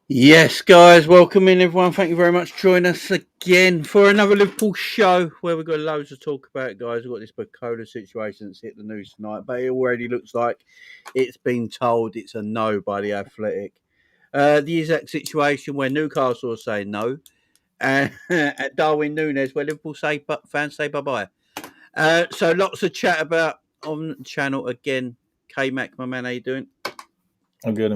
Yes, guys, welcome in, everyone. Thank you very much for joining us again for another Liverpool show where we've got loads to talk about, guys. We've got this Barcola situation that's hit the news tonight, but it already looks like it's been told it's a no by the Athletic. The Isak situation where Newcastle are saying no, and at Darwin Nunez where Liverpool fans say bye bye. So lots of chat about on the channel again. K Mac, my man, how you doing? I'm good.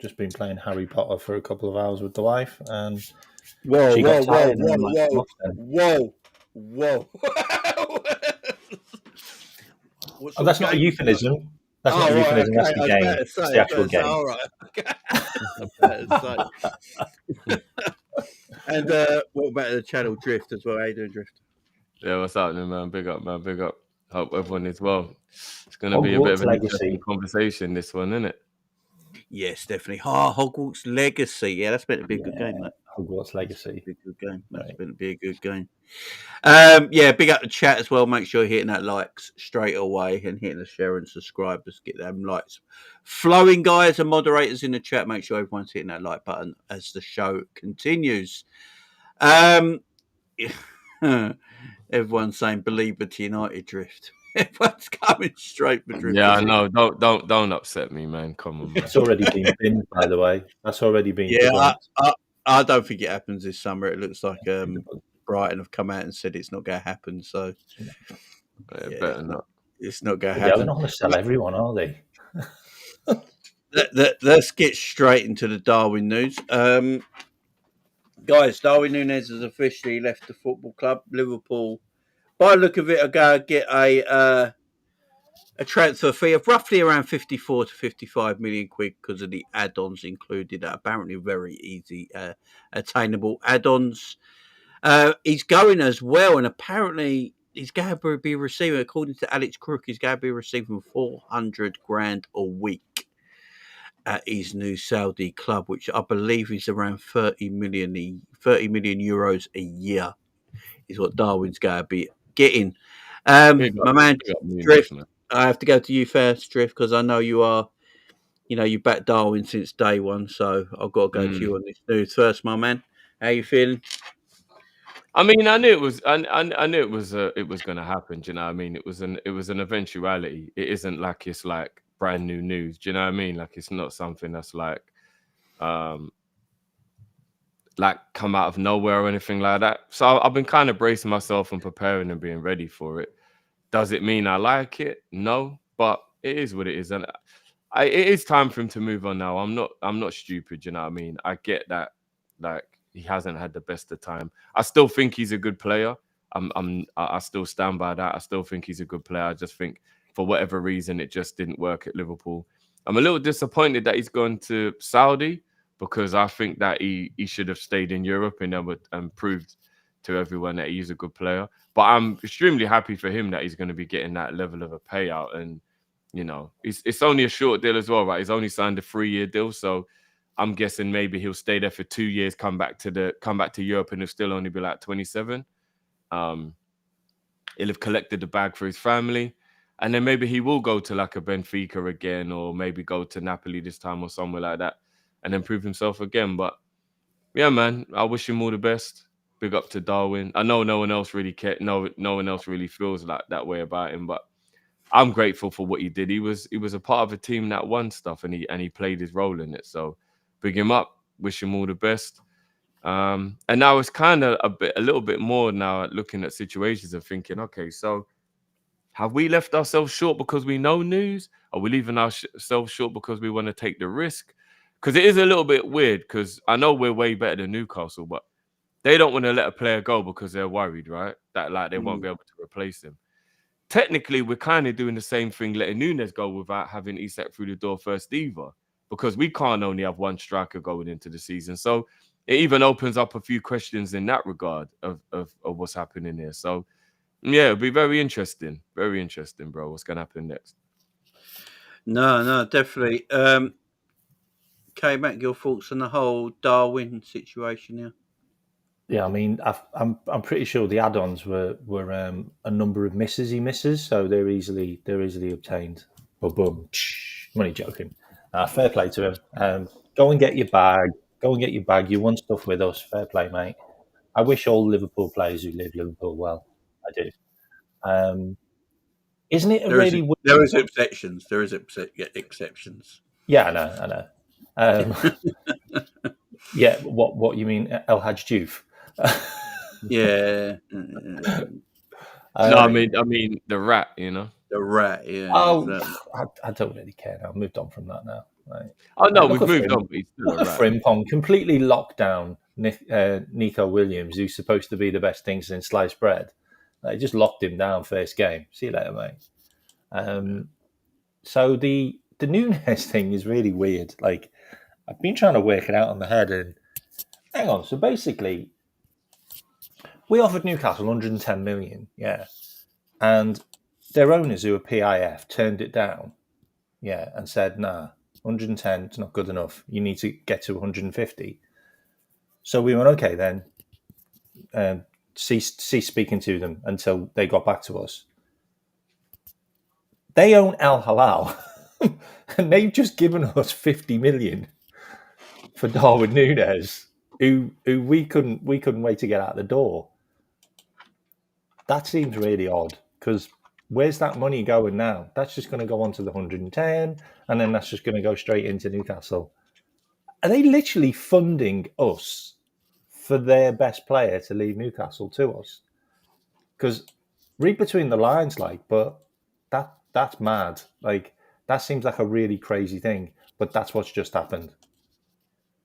Just been playing Harry Potter for a couple of hours with the wife, and Whoa, she got whoa, whoa, tired, and whoa, I'm like, "I'm whoa, off then." whoa, whoa. What Oh, sort of that's not a game was that? euphemism. That's not a Oh, right, euphemism. That's okay. the I was about game. to That's say, the actual game. all right. Okay. I was about to say. And what about the channel Drift as well? How you doing, Drift? Yeah, what's happening, man? Big up, man. Big up. Hope everyone is well. It's going to be a bit Hogwarts of an interesting Legacy. conversation, this one, isn't it? Yes, definitely. Hogwarts Legacy. Yeah, that's meant to be a good game, Yeah, that. Hogwarts That's meant Legacy. to be a good game. That's Right. meant to be a good game. Yeah, big up the chat as well. Make sure you're hitting that likes straight away and hitting the share and subscribe. Just get them likes flowing, guys, and moderators in the chat. Make sure everyone's hitting that like button as the show continues. Everyone's saying Believer to United Drift. Everyone's coming straight for Drift. Yeah, I know. Don't upset me, man. Come on, man. That's already been binned, by the way. That's already been Yeah, debunked. I don't think it happens this summer. It looks like Brighton have come out and said it's not going to happen. So yeah, Better not. it's not going to Yeah, they're happen. not going to sell everyone, are they? Let's get straight into the Darwin news. Guys, Darwin Nunez has officially left the football club. Liverpool, by the look of it, are going to get a transfer fee of roughly around 54 to 55 million quid because of the add-ons included. Apparently, very easy, attainable add-ons. He's going as well, and apparently he's going to be receiving, according to Alex Crook, he's going to be receiving 400 grand a week at his new Saudi club, which I believe is around 30 million euros a year, is what Darwin's going to be getting. Big up, My man, big up Núñez, Drift, man. I have to go to you first, Drift, because I know you are, you backed Darwin since day one, so I've got to go to you on this news first, my man. How you feeling? I mean, I knew it was. I knew it was. It was going to happen. Do you know what I mean? It was an eventuality. It isn't like it's like brand new news. Do you know what I mean? Like it's not something that's um, like come out of nowhere or anything like that. So I've been kind of bracing myself and preparing and being ready for it. Does it mean I like it? No, but it is what it is, and it is time for him to move on now. I'm not stupid. You know what I mean? I get that. Like he hasn't had the best of time. I still think he's a good player. I still stand by that. I still think he's a good player. I just think for whatever reason it just didn't work at Liverpool. I'm a little disappointed that he's gone to Saudi because I think that he should have stayed in Europe and proved to everyone that he's a good player. But I'm extremely happy for him that he's going to be getting that level of a payout. And, it's only a short deal as well, right? He's only signed a 3-year deal. So I'm guessing maybe he'll stay there for 2 years, come back to Europe, and he'll still only be like 27. He'll have collected the bag for his family. And then maybe he will go to like a Benfica again, or maybe go to Napoli this time or somewhere like that, and then prove himself again. But yeah, man, I wish him all the best. Big up to Darwin. I know no one else really cares. No one else really feels like that way about him. But I'm grateful for what he did. He was a part of a team that won stuff, and he played his role in it. So big him up. Wish him all the best. And now it's kind of a little bit more now looking at situations and thinking, okay, so have we left ourselves short because we know news? Are we leaving ourselves short because we want to take the risk? Because it is a little bit weird. Because I know we're way better than Newcastle, but they don't want to let a player go because they're worried, right? That like they won't be able to replace him. Technically, we're kind of doing the same thing, letting Núñez go without having Isak through the door first either, because we can't only have one striker going into the season. So it even opens up a few questions in that regard of what's happening here. So yeah, it'll be very interesting, bro. What's gonna happen next? No, definitely. K-Mac, your thoughts on the whole Darwin situation here? Yeah, I mean, I'm pretty sure the add-ons were a number of misses he misses, so they're easily obtained. Boom, boom. I'm only joking. Fair play to him. Go and get your bag. Go and get your bag. You won stuff with us. Fair play, mate. I wish all Liverpool players who live Liverpool well. I do. Isn't it a really weird... There is exceptions. There is exceptions. Yeah, I know. Yeah, what you mean, El Hadj Diouf? Yeah. No, I mean the rat. You know. The rat. Yeah. Oh, exactly. I don't really care now. I've moved on from that now. Right. Oh no, we've moved on. But he's still Look a at rat. Frimpong completely locked down Nico Williams, who's supposed to be the best thing since sliced bread. They just locked him down first game. See you later, mate. So the Núñez thing is really weird. Like, I've been trying to work it out on the head, and hang on. So basically, we offered Newcastle 110 million, yeah, and their owners, who are PIF, turned it down, yeah, and said, nah, 110, it's not good enough. You need to get to 150. So we went, okay, then, cease speaking to them until they got back to us. They own Al Hilal, and they've just given us 50 million for Darwin Nunez, who we couldn't wait to get out the door. That seems really odd, because where's that money going now? That's just going to go on to the 110, and then that's just going to go straight into Newcastle. Are they literally funding us for their best player to leave Newcastle to us? Because read between the lines, but that's mad. Like, that seems like a really crazy thing, but that's what's just happened.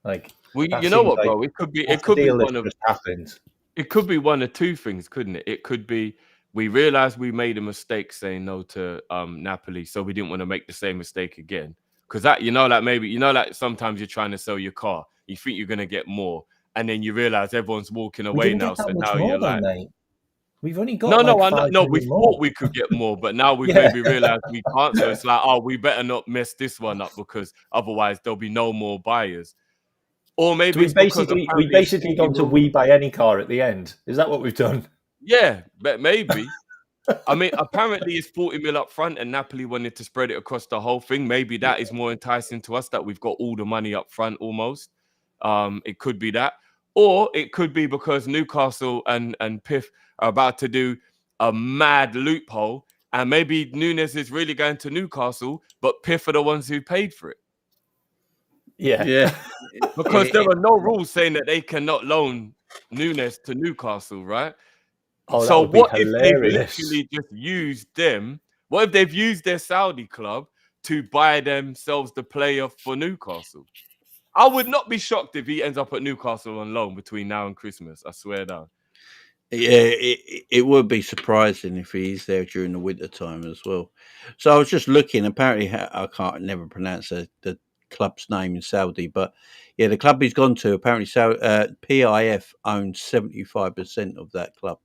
Like, well, you know what, bro? It could be one of just happened. It could be one of two things, couldn't it? It could be we realized we made a mistake saying no to Napoli, so we didn't want to make the same mistake again. Because that, like sometimes you're trying to sell your car, you think you're gonna get more, and then you realize everyone's walking away now. So now you're like, mate. We've only got we thought we could get more, but now we've maybe realized we can't. So it's like, oh, we better not mess this one up, because otherwise there'll be no more buyers. Or maybe we basically gone to we buy any car at the end. Is that what we've done? Yeah, but maybe. I mean, apparently it's 40 mil up front, and Napoli wanted to spread it across the whole thing. Maybe that is more enticing to us, that we've got all the money up front almost. It could be that. Or it could be because Newcastle and Piff are about to do a mad loophole, and maybe Núñez is really going to Newcastle, but Piff are the ones who paid for it. Yeah. Because there are no rules saying that they cannot loan Núñez to Newcastle, right? Oh, so what if they've literally just used them? What if they've used their Saudi club to buy themselves the player for Newcastle? I would not be shocked if he ends up at Newcastle on loan between now and Christmas. I swear down. Yeah, it would be surprising if he's there during the winter time as well. So I was just looking. Apparently, I can't never pronounce the club's name in Saudi, but yeah, the club he's gone to, apparently PIF owns 75% of that club.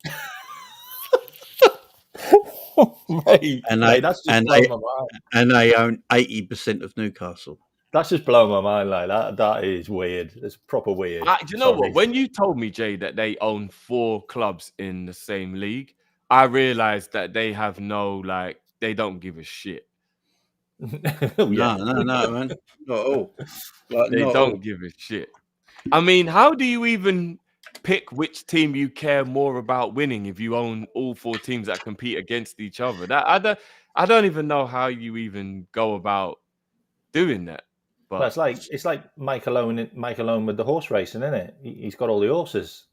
And they own 80% of Newcastle. That's just blowing my mind. Like that is weird. It's proper weird. Do you know what? When you told me, Jay, that they own 4 clubs in the same league, I realized that they have they don't give a shit. No, man. Not all. They don't give a shit. I mean, how do you even pick which team you care more about winning if you own all 4 teams that compete against each other? That I don't even know how you even go about doing that. But well, it's like Mike Alone with the horse racing, isn't it? He's got all the horses.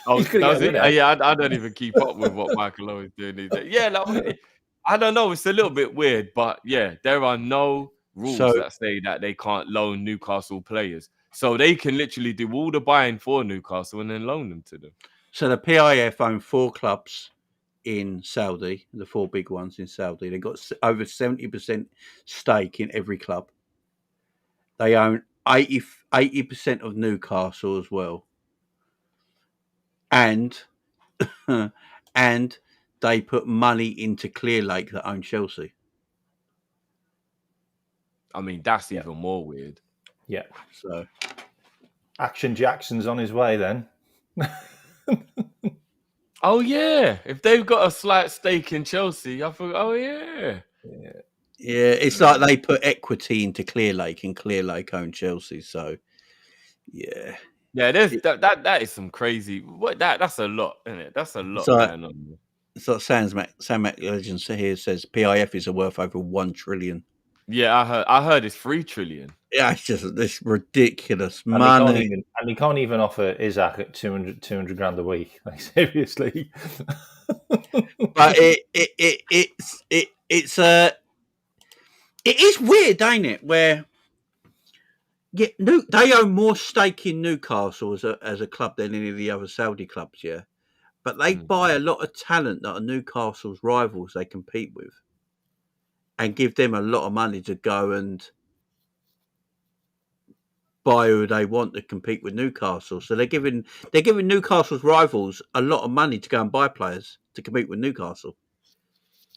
Oh, does it? Yeah, I don't even keep up with what Michael Owen is doing. Yeah, I don't know. It's a little bit weird, but yeah, there are no rules that say that they can't loan Newcastle players. So they can literally do all the buying for Newcastle and then loan them to them. So the PIF own 4 clubs in Saudi, the 4 big ones in Saudi. They've got over 70% stake in every club. They own 80% of Newcastle as well. And they put money into Clear Lake that own Chelsea. I mean, that's even more weird. Yeah. So Action Jackson's on his way then. Oh yeah. If they've got a slight stake in Chelsea, I thought, oh yeah. Yeah, it's like they put equity into Clear Lake, and Clear Lake own Chelsea. So yeah, Yeah, there's it, that is some crazy. That's a lot, isn't it? That's a it's lot like going on. it's like Sam Legend here says PIF is worth over 1 trillion. Yeah, I heard it's 3 trillion. Yeah, it's just this ridiculous And they money. can't even offer Isak at 200 grand a week. Like, seriously. But it is weird, ain't it? Where they own more stake in Newcastle as a club than any of the other Saudi clubs, yeah. But they buy a lot of talent that are Newcastle's rivals they compete with, and give them a lot of money to go and buy who they want to compete with Newcastle. So they're giving Newcastle's rivals a lot of money to go and buy players to compete with Newcastle.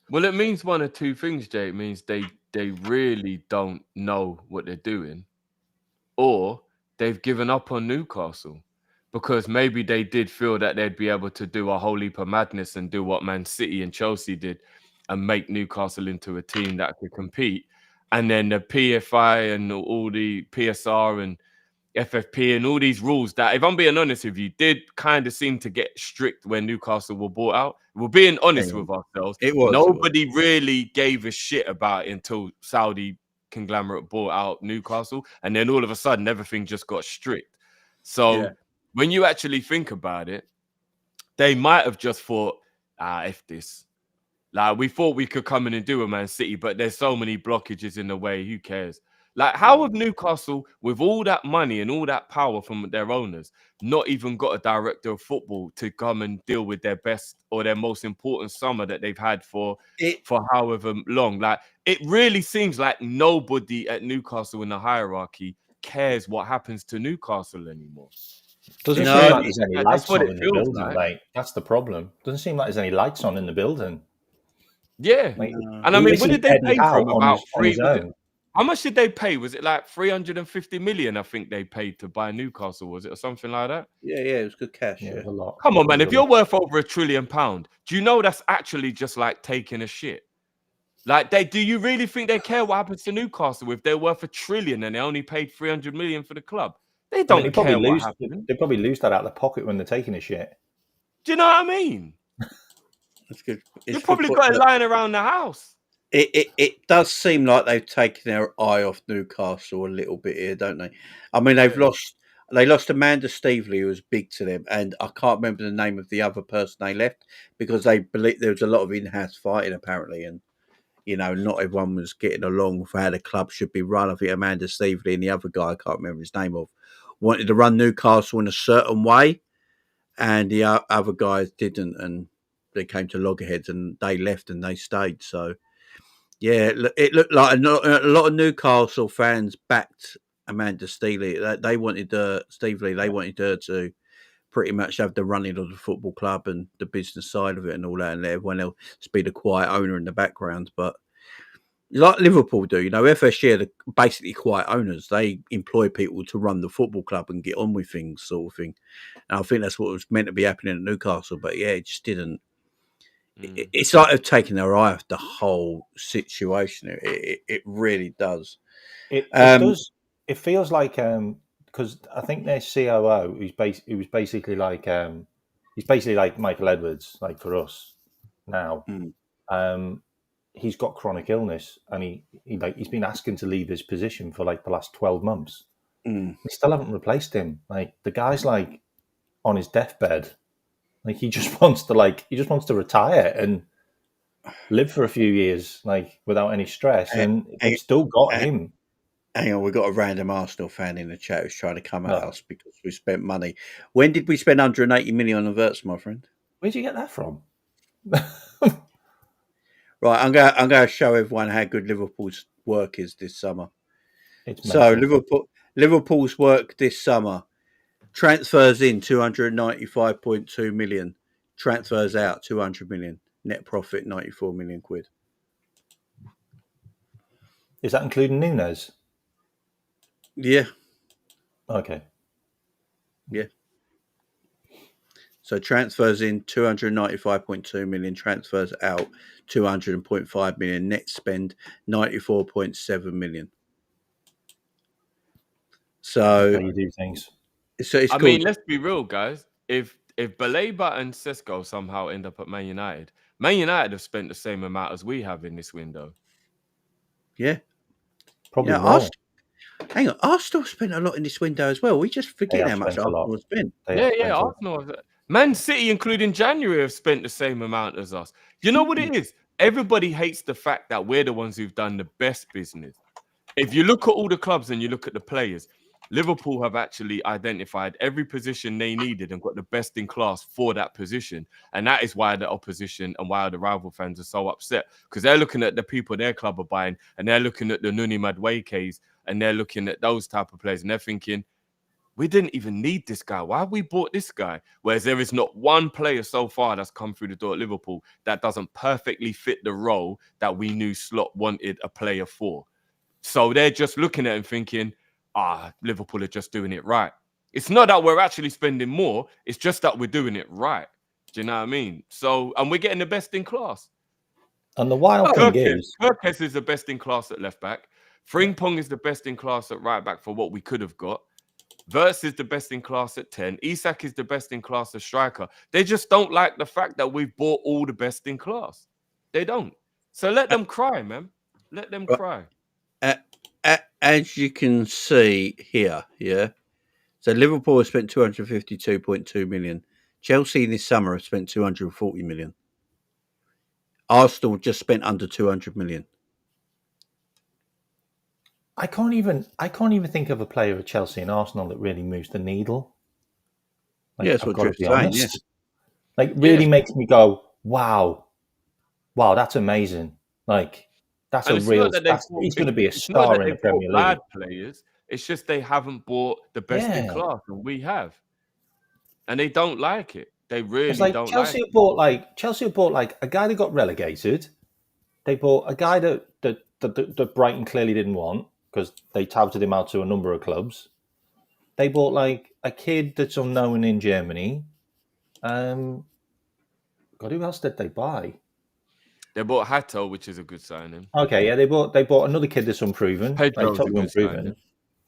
Well, it means one of two things, Jay. It means they really don't know what they're doing, or they've given up on Newcastle because maybe they did feel that they'd be able to do a whole heap of madness and do what Man City and Chelsea did and make Newcastle into a team that could compete. And then the PFI and all the PSR and FFP and all these rules that, if I'm being honest with you, did kind of seem to get strict when Newcastle were bought out. We're being honest with ourselves. It was. Nobody really gave a shit about it until Saudi conglomerate bought out Newcastle, and then all of a sudden everything just got strict. So when you actually think about it, they might have just thought, if this. Like, we thought we could come in and do a Man City, but there's so many blockages in the way. Who cares? Like, how have Newcastle, with all that money and all that power from their owners, not even got a director of football to come and deal with their best or their most important summer that they've had for however long? Like, it really seems like nobody at Newcastle in the hierarchy cares what happens to Newcastle anymore. Doesn't seem like there's any lights on in the building, mate. That's the problem. Doesn't seem like there's any lights on in the building. Yeah. Like, and I mean, what did they pay for him? About how much did they pay? Was it like 350 million? I think they paid to buy Newcastle, was it, or something like that? Yeah, it was good cash. Yeah, it was a lot. Come on, man. If you're worth over £1 trillion, do you know that's actually just like taking a shit? Like, do you really think they care what happens to Newcastle if they're worth $1 trillion and they only paid 300 million for the club? They don't care what happens. They probably lose that out of the pocket when they're taking a shit. Do you know what I mean? That's good. You've probably got it lying around the house. It does seem like they've taken their eye off Newcastle a little bit here, don't they? I mean, they lost Amanda Stevely, who was big to them, and I can't remember the name of the other person they left because they believe there was a lot of in-house fighting apparently, and not everyone was getting along with how the club should be run. I think Amanda Stevely and the other guy, I can't remember his name, wanted to run Newcastle in a certain way, and the other guys didn't, and they came to loggerheads, and they left and they stayed. So. Yeah, it looked like a lot of Newcastle fans backed Amanda Stevely. They wanted Stevely. They wanted her to pretty much have the running of the football club and the business side of it and all that, and let everyone else be the quiet owner in the background. But like Liverpool do, FSG are basically quiet owners. They employ people to run the football club and get on with things, sort of thing. And I think that's what was meant to be happening at Newcastle. But yeah, it just didn't. It's like they've taken their eye off the whole situation. It really does. It does. It feels like because I think their COO, who was basically like he's basically like Michael Edwards, like for us now. He's got chronic illness, and he's been asking to leave his position for like the last 12 months. We still haven't replaced him. Like, the guy's like on his deathbed. Like, he just wants to retire and live for a few years, like, without any stress. And they've still got him. Hang on, we've got a random Arsenal fan in the chat who's trying to come at us because we spent money. When did we spend 180 million on Verts, my friend? Where'd you get that from? Right, I'm going to show everyone how good Liverpool's work is this summer. So Liverpool's work this summer: transfers in 295.2 million, transfers out 200 million, net profit 94 million quid. Is that including Núñez? Yeah. Okay. Yeah. So transfers in 295.2 million, transfers out 200.5 million, net spend 94.7 million. So That's how you do things. it's I called. mean, let's be real, guys. If Baleba and Sesko somehow end up at Man United have spent the same amount as we have in this window. Yeah. Probably Yeah, more. Hang on, Arsenal spent a lot in this window as well. We just They forget have how much spent a lot. Arsenal spent. They have Yeah, spent a lot. Arsenal. Man City, including January, have spent the same amount as us. You know what it is? Everybody hates the fact that we're the ones who've done the best business. If you look at all the clubs and you look at the players, Liverpool have actually identified every position they needed and got the best in class for that position. And that is why the opposition and why the rival fans are so upset, because they're looking at the people their club are buying and they're looking at the Núñez Maduekes and they're looking at those type of players and they're thinking, we didn't even need this guy. Why have we bought this guy? Whereas there is not one player so far that's come through the door at Liverpool that doesn't perfectly fit the role that we knew Slot wanted a player for. So they're just looking at it and thinking, Liverpool are just doing it right. It's not that we're actually spending more. It's just that we're doing it right. Do you know what I mean? So, and we're getting the best in class. And the wild thing is, Kirkes is the best in class at left back. Frimpong is the best in class at right back for what we could have got. Verse is the best in class at 10. Isak is the best in class as striker. They just don't like the fact that we've bought all the best in class. They don't. So let them cry, man. Let them cry. As you can see here, yeah. So Liverpool have spent 252.2 million. Chelsea this summer have spent 240 million. Arsenal just spent under 200 million. I can't even think of a player at Chelsea and Arsenal that really moves the needle. Like, Yeah, that's what Drift's saying. Yeah. Like, really makes me go, wow, that's amazing. Like, that's And a real. He's going to be a star in the Premier League. Bad players. It's just they haven't bought the best in class, and we have, and they don't like it. They really don't Chelsea like it. Chelsea bought like a guy that got relegated. They bought a guy that Brighton clearly didn't want because they touted him out to a number of clubs. They bought like a kid that's unknown in Germany. God, who else did they buy? They bought Hato, which is a good signing. Okay, yeah, they bought another kid that's unproven. Pedro's totally unproven.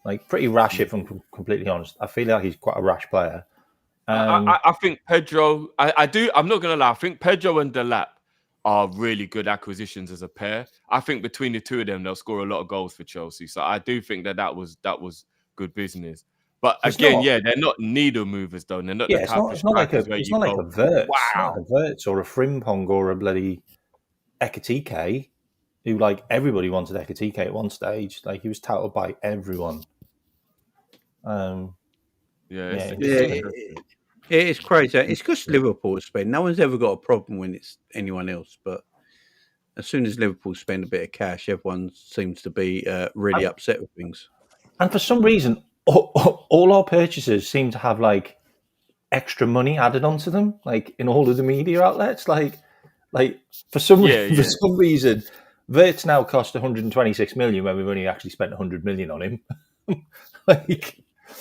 Like pretty rash, if I'm completely honest. I feel like he's quite a rash player. I think Pedro. I'm not gonna lie. I think Pedro and Delap are really good acquisitions as a pair. I think between the two of them, they'll score a lot of goals for Chelsea. So I do think that was good business. But again, they're not needle movers though. They're not the type of strikers where you go, like a Wirtz. wow, not a Wirtz or a Frimpong or a bloody Ekitike, who like everybody wanted Ekitike at one stage. Like he was touted by everyone. It's crazy. It's because Liverpool spend. No one's ever got a problem when it's anyone else. But as soon as Liverpool spend a bit of cash, everyone seems to be really upset with things. And for some reason, all our purchases seem to have like extra money added onto them, like in all of the media outlets. Like for some reason, Wirtz now cost 126 million when we've only actually spent 100 million on him.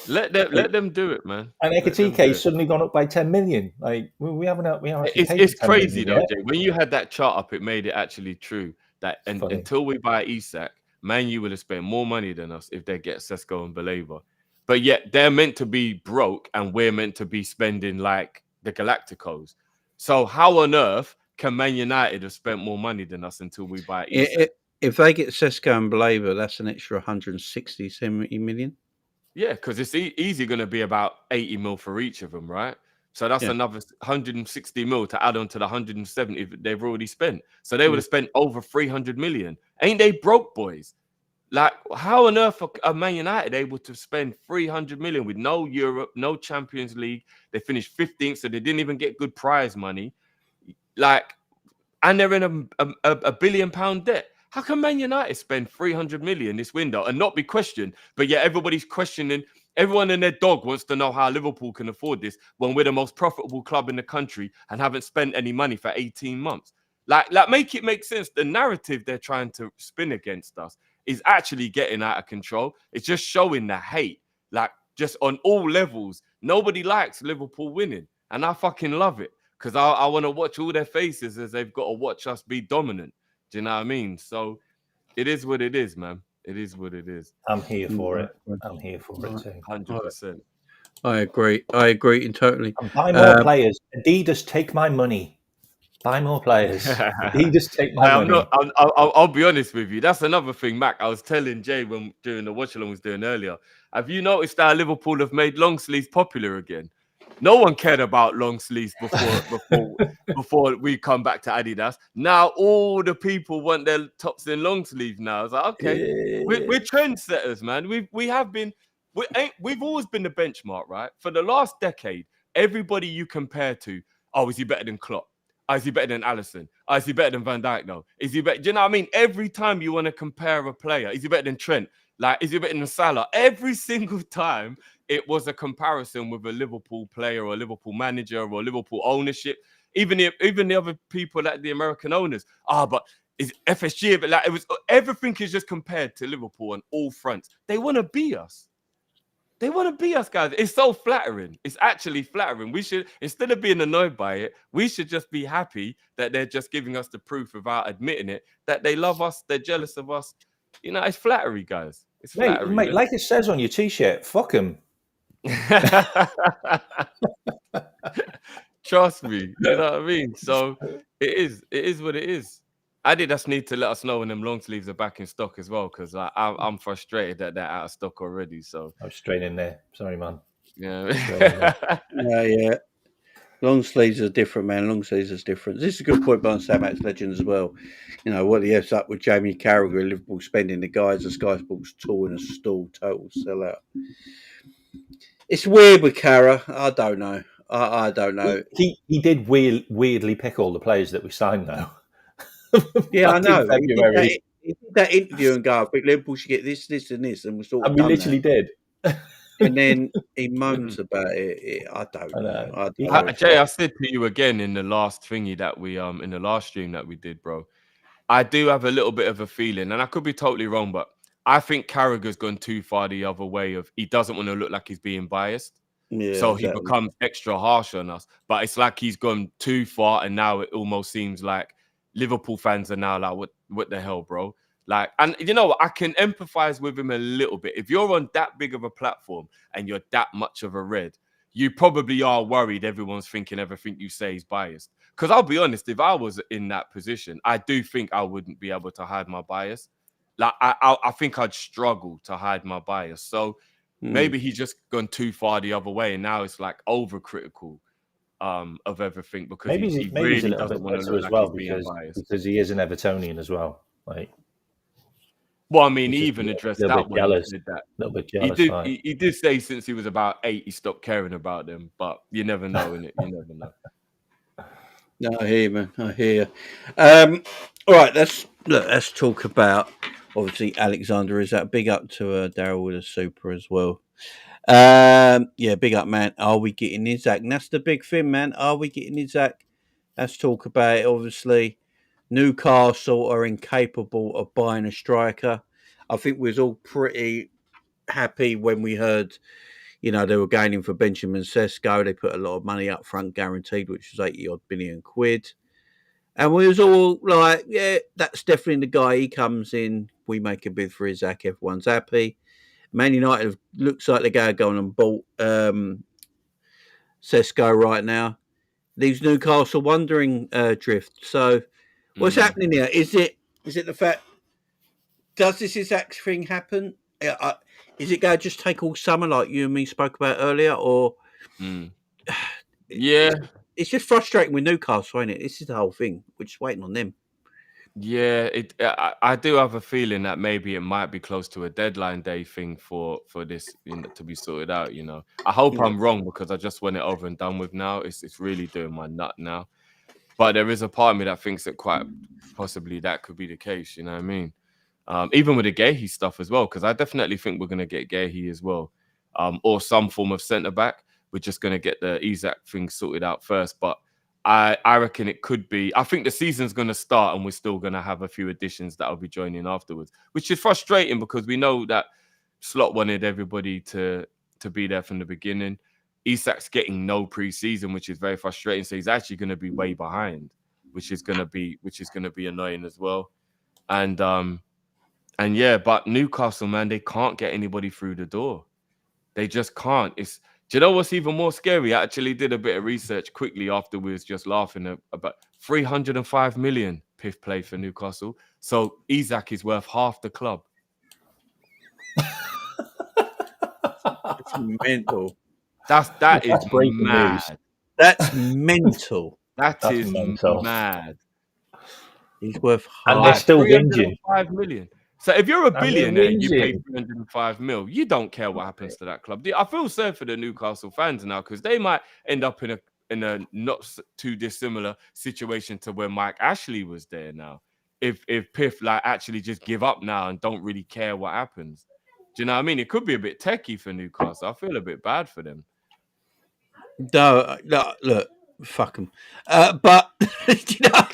Let them do it, man. And Ekitike's suddenly gone up by 10 million. Like we haven't. It's crazy though, Jay. When you had that chart up, it made it actually true that until we buy Isak, Man U would have spent more money than us if they get Sesko and Baleba. But yet they're meant to be broke, and we're meant to be spending like the Galacticos. So how on earth can Man United have spent more money than us until we buy Isak? If they get Sesko and Baleba, that's an extra 160, 70 million. Yeah, because it's easy going to be about 80 mil for each of them, right? So that's another 160 mil to add on to the 170 they've already spent. So they would have spent over 300 million. Ain't they broke, boys? Like, how on earth are Man United able to spend 300 million with no Europe, no Champions League? They finished 15th, so they didn't even get good prize money. Like, and they're in a £1 billion debt. How can Man United spend 300 million this window and not be questioned? But yet everybody's questioning. Everyone and their dog wants to know how Liverpool can afford this when we're the most profitable club in the country and haven't spent any money for 18 months. Like make it make sense. The narrative they're trying to spin against us is actually getting out of control. It's just showing the hate, like just on all levels. Nobody likes Liverpool winning. And I fucking love it because I want to watch all their faces as they've got to watch us be dominant. Do you know what I mean? So it is what it is, man. It is what it is. I'm here for it. I'm here for it too. 100%. I agree. I agree totally. And buy more players. Adidas, take my money. Buy more players. Adidas, take my money. I'll be honest with you. That's another thing, Mac. I was telling Jay when during the watch along was doing earlier. Have you noticed that Liverpool have made long sleeves popular again? No one cared about long sleeves before we come back to Adidas. Now all the people want their tops in long sleeves now. I was like, okay, we're trendsetters, man. We've always been the benchmark, right? For the last decade, everybody you compare to, oh, is he better than Klopp? Oh, is he better than Alisson? Oh, is he better than Van Dijk? No. Is he better? Do you know what I mean? Every time you want to compare a player, is he better than Trent? Like, is he better than Salah? Every single time it was a comparison with a Liverpool player or a Liverpool manager or Liverpool ownership. Even the other people, like the American owners. But is FSG? But like, it was everything is just compared to Liverpool on all fronts. They want to be us. They want to be us, guys. It's so flattering. It's actually flattering. We should, instead of being annoyed by it, we should just be happy that they're just giving us the proof without admitting it, that they love us, they're jealous of us. You know, it's flattery, guys. It's flattery. Mate, like it says on your T-shirt, fuck them. Trust me. You know what I mean? So it is what it is. Adidas need to let us know when them long sleeves are back in stock as well, because I'm frustrated that they're out of stock already. So I was straight in there. Sorry, man. Yeah. Yeah. Long sleeves are different, man. Long sleeves is different. This is a good point by Samax Legend as well. You know, what the F's up with Jamie Carragher, Liverpool spending the guys of Sky Sports tour in a stall, total sellout. It's weird with Carragher. I don't know. I don't know. He did weirdly pick all the players that we signed, though. Yeah, I know. He did that interview and go, I think Liverpool should get this, this, and this, and we sort of. And we literally did. And then he moans about it. I don't know. Jay, I said to you again in the last thingy that we in the last stream that we did, bro. I do have a little bit of a feeling, and I could be totally wrong, but I think Carragher's gone too far the other way of he doesn't want to look like he's being biased. Yeah, so he becomes extra harsh on us. But it's like he's gone too far, and now it almost seems like Liverpool fans are now like, what the hell, bro? Like, and you know, I can empathize with him a little bit. If you're on that big of a platform and you're that much of a red, you probably are worried everyone's thinking everything you say is biased. Because I'll be honest, if I was in that position, I do think I wouldn't be able to hide my bias. Like, I think I'd struggle to hide my bias. So maybe he's just gone too far the other way, and now it's like overcritical of everything because maybe he really really doesn't want to look as like well he's being biased. because he is an Evertonian as well. Like, well, I mean, he even addressed that when jealous, he did that. A little bit jealous. He did say since he was about 8, he stopped caring about them, but you never know, innit? You never know. No, I hear you, man. I hear you. All right, let's talk about, obviously, Alexander Isak. Big up to Daryl with a super as well. Yeah, big up, man. Are we getting Isak? And that's the big thing, man. Are we getting Isak? Let's talk about it. Obviously, Newcastle are incapable of buying a striker. I think we was all pretty happy when we heard, you know, they were gaining for Benjamin Sesko. They put a lot of money up front guaranteed, which was 80-odd billion quid. And we was all like, yeah, that's definitely the guy. He comes in, we make a bid for Isak, everyone's happy. Man United looks like they're going to go on and bought Sesko right now. These Newcastle wondering drift. So what's happening here? Is it the fact, does this Isak thing happen? Is it going to just take all summer like you and me spoke about earlier? Or yeah, it's just frustrating with Newcastle, ain't it? This is the whole thing. We're just waiting on them. Yeah, I do have a feeling that maybe it might be close to a deadline day thing for this to be sorted out. You know, I hope I'm wrong because I just want it over and done with now. It's really doing my nut now. But there is a part of me that thinks that quite possibly that could be the case. You know what I mean? Even with the Gahey stuff as well, because I definitely think we're going to get Gahey as well, or some form of centre back. We're just going to get the Isak thing sorted out first, but I reckon it could be. I think the season's going to start and we're still going to have a few additions that will be joining afterwards, which is frustrating because we know that Slot wanted everybody to be there from the beginning. Isak's getting no preseason, which is very frustrating. So he's actually going to be way behind, which is going to be annoying as well. And yeah, but Newcastle, man, they can't get anybody through the door. They just can't. Do you know what's even more scary? I actually did a bit of research quickly after we was just laughing about 305 million Piff play for Newcastle. So Isak is worth half the club. It's mental. That is breaking mad. news. That's mental. That's mental. mad. He's worth And half. they're still whinging. 5 million. So if you're a And they're billionaire and you pay whinging. 305 mil, you don't care what happens to that club. I feel sad for the Newcastle fans now because they might end up in a not too dissimilar situation to where Mike Ashley was there now. If Piff like actually just give up now and don't really care what happens. Do you know what I mean? It could be a bit techie for Newcastle. I feel a bit bad for them. No, look, fuck them. But you know,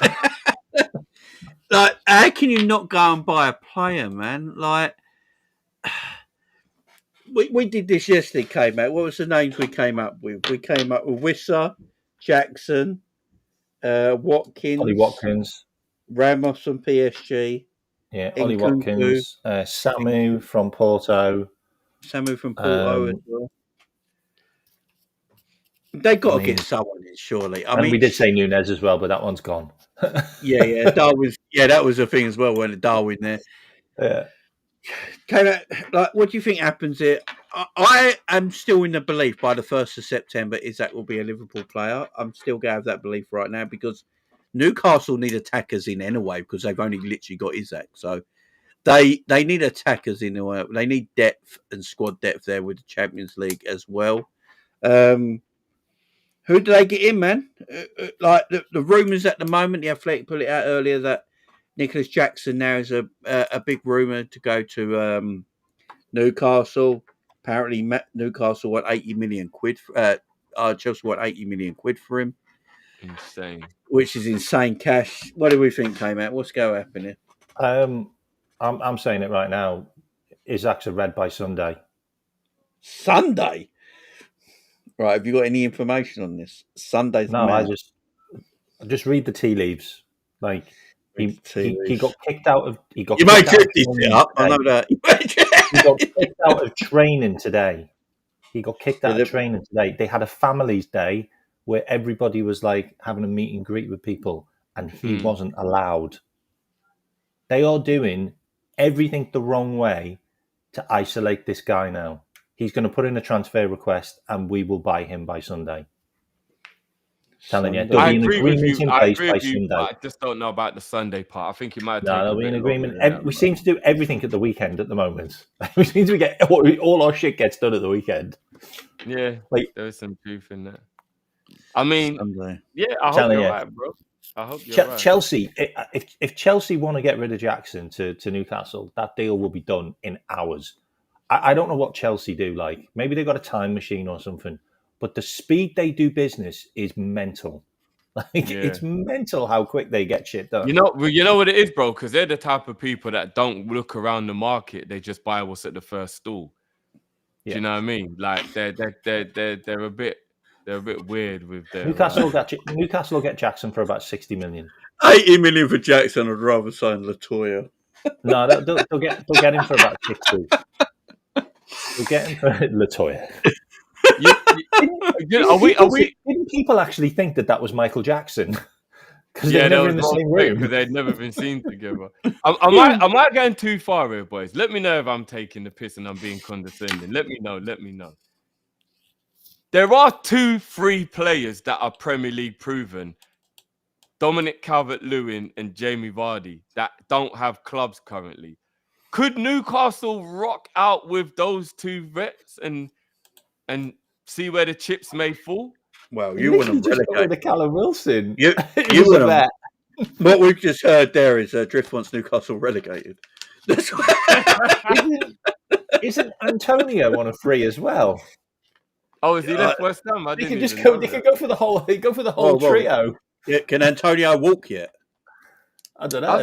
like, how can you not go and buy a player, man? Like, we did this yesterday. Came out. What was the names we came up with? We came up with Wissa, Jackson, Watkins, Ollie Watkins. Ramos from PSG. Yeah, Ollie Nkunku. Watkins. Samu from Porto. Samu from Porto as well. They got to get someone in, surely. I mean, we did say Núñez as well, but that one's gone. yeah. Darwin. Yeah, that was a thing as well. When Darwin there. Yeah. Like, what do you think happens here? I am still in the belief by the 1st of September Isak will be a Liverpool player. I'm still going to have that belief right now because Newcastle need attackers in anyway because they've only literally got Isak. So they need attackers in. They need depth and squad depth there with the Champions League as well. Who do they get in, man? Like the rumours at the moment, the Athletic put it out earlier that Nicholas Jackson now is a big rumour to go to Newcastle. Apparently, Newcastle want 80 million quid. Chelsea want 80 million quid for him. Insane. Which is insane cash. What do we think came out? What's going to happen here? I'm saying it right now. Isak's a red by Sunday. Sunday? Right, have you got any information on this? Sunday's No, mad. I just read the tea leaves. Like he got kicked out of. You might trip this up. I know that. He got kicked out of training today. They had a families day where everybody was like having a meet and greet with people, and he wasn't allowed. They are doing everything the wrong way to isolate this guy now. He's going to put in a transfer request, and we will buy him by Sunday. Telling you, there'll be an agreement in place by Sunday. I just don't know about the Sunday part. I think it might. No, there'll be an agreement. We seem to do everything at the weekend at the moment. We seem to get all our shit gets done at the weekend. Yeah, like there is some truth in that. I mean, Sunday. Yeah, I hope you're right, bro. I hope you're right. Chelsea, if Chelsea want to get rid of Jackson to Newcastle, that deal will be done in hours. I don't know what Chelsea do. Like maybe they've got a time machine or something, but the speed they do business is mental. It's mental how quick they get shit done. You know what it is, bro? Because they're the type of people that don't look around the market; they just buy what's at the first stall. Do you know what I mean? Like they're a bit weird with their Newcastle will get Jackson for about 60 million. 80 million for Jackson. I'd rather sign Latoya. No, they'll get him for about 60. We'll get him for Latoya. Didn't people actually think that was Michael Jackson? Because they're never in the same room. Because they'd never been seen together. Am I going too far here, boys? Let me know if I'm taking the piss and I'm being condescending. Let me know. There are 2 free players that are Premier League proven. Dominic Calvert-Lewin and Jamie Vardy that don't have clubs currently. Could Newcastle rock out with those 2 vets and see where the chips may fall? Well, you want to relegate the Callum Wilson. You want that. What we've just heard there is Drift wants Newcastle relegated. Isn't Antonio on a free as well? Oh, is he left West Ham? They could go for the whole. They go for the whole trio. Yeah, can Antonio walk yet? I don't know.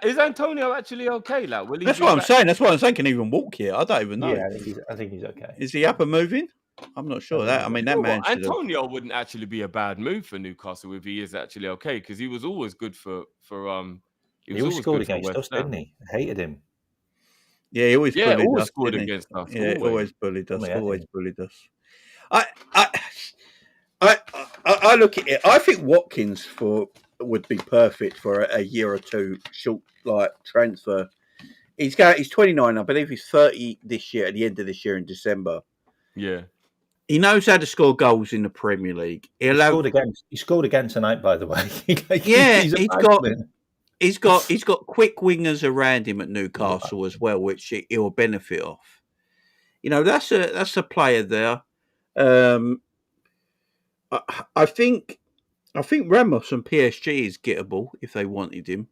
Is Antonio actually okay? Like, will he? That's what I'm saying. Can he even walk yet? I don't even know. Yeah, I think he's okay. Is he up and moving? I'm not sure that. I mean, that man should have. Antonio wouldn't actually be a bad move for Newcastle if he is actually okay, because he was always good for He always scored against West us, Ham. didn't he? I hated him. Yeah, he always bullied always us, scored didn't he? against us. Yeah, always bullied us. Only had Always him. bullied us. I look at it. I think Watkins would be perfect for a year or two short transfer. He's 29. I believe he's 30 this year. At the end of this year in December. Yeah. He knows how to score goals in the Premier League. He scored again tonight, by the way. He's got quick wingers around him at Newcastle as well, which he'll benefit off. You know, that's a player there. I think Ramos and PSG is gettable if they wanted him.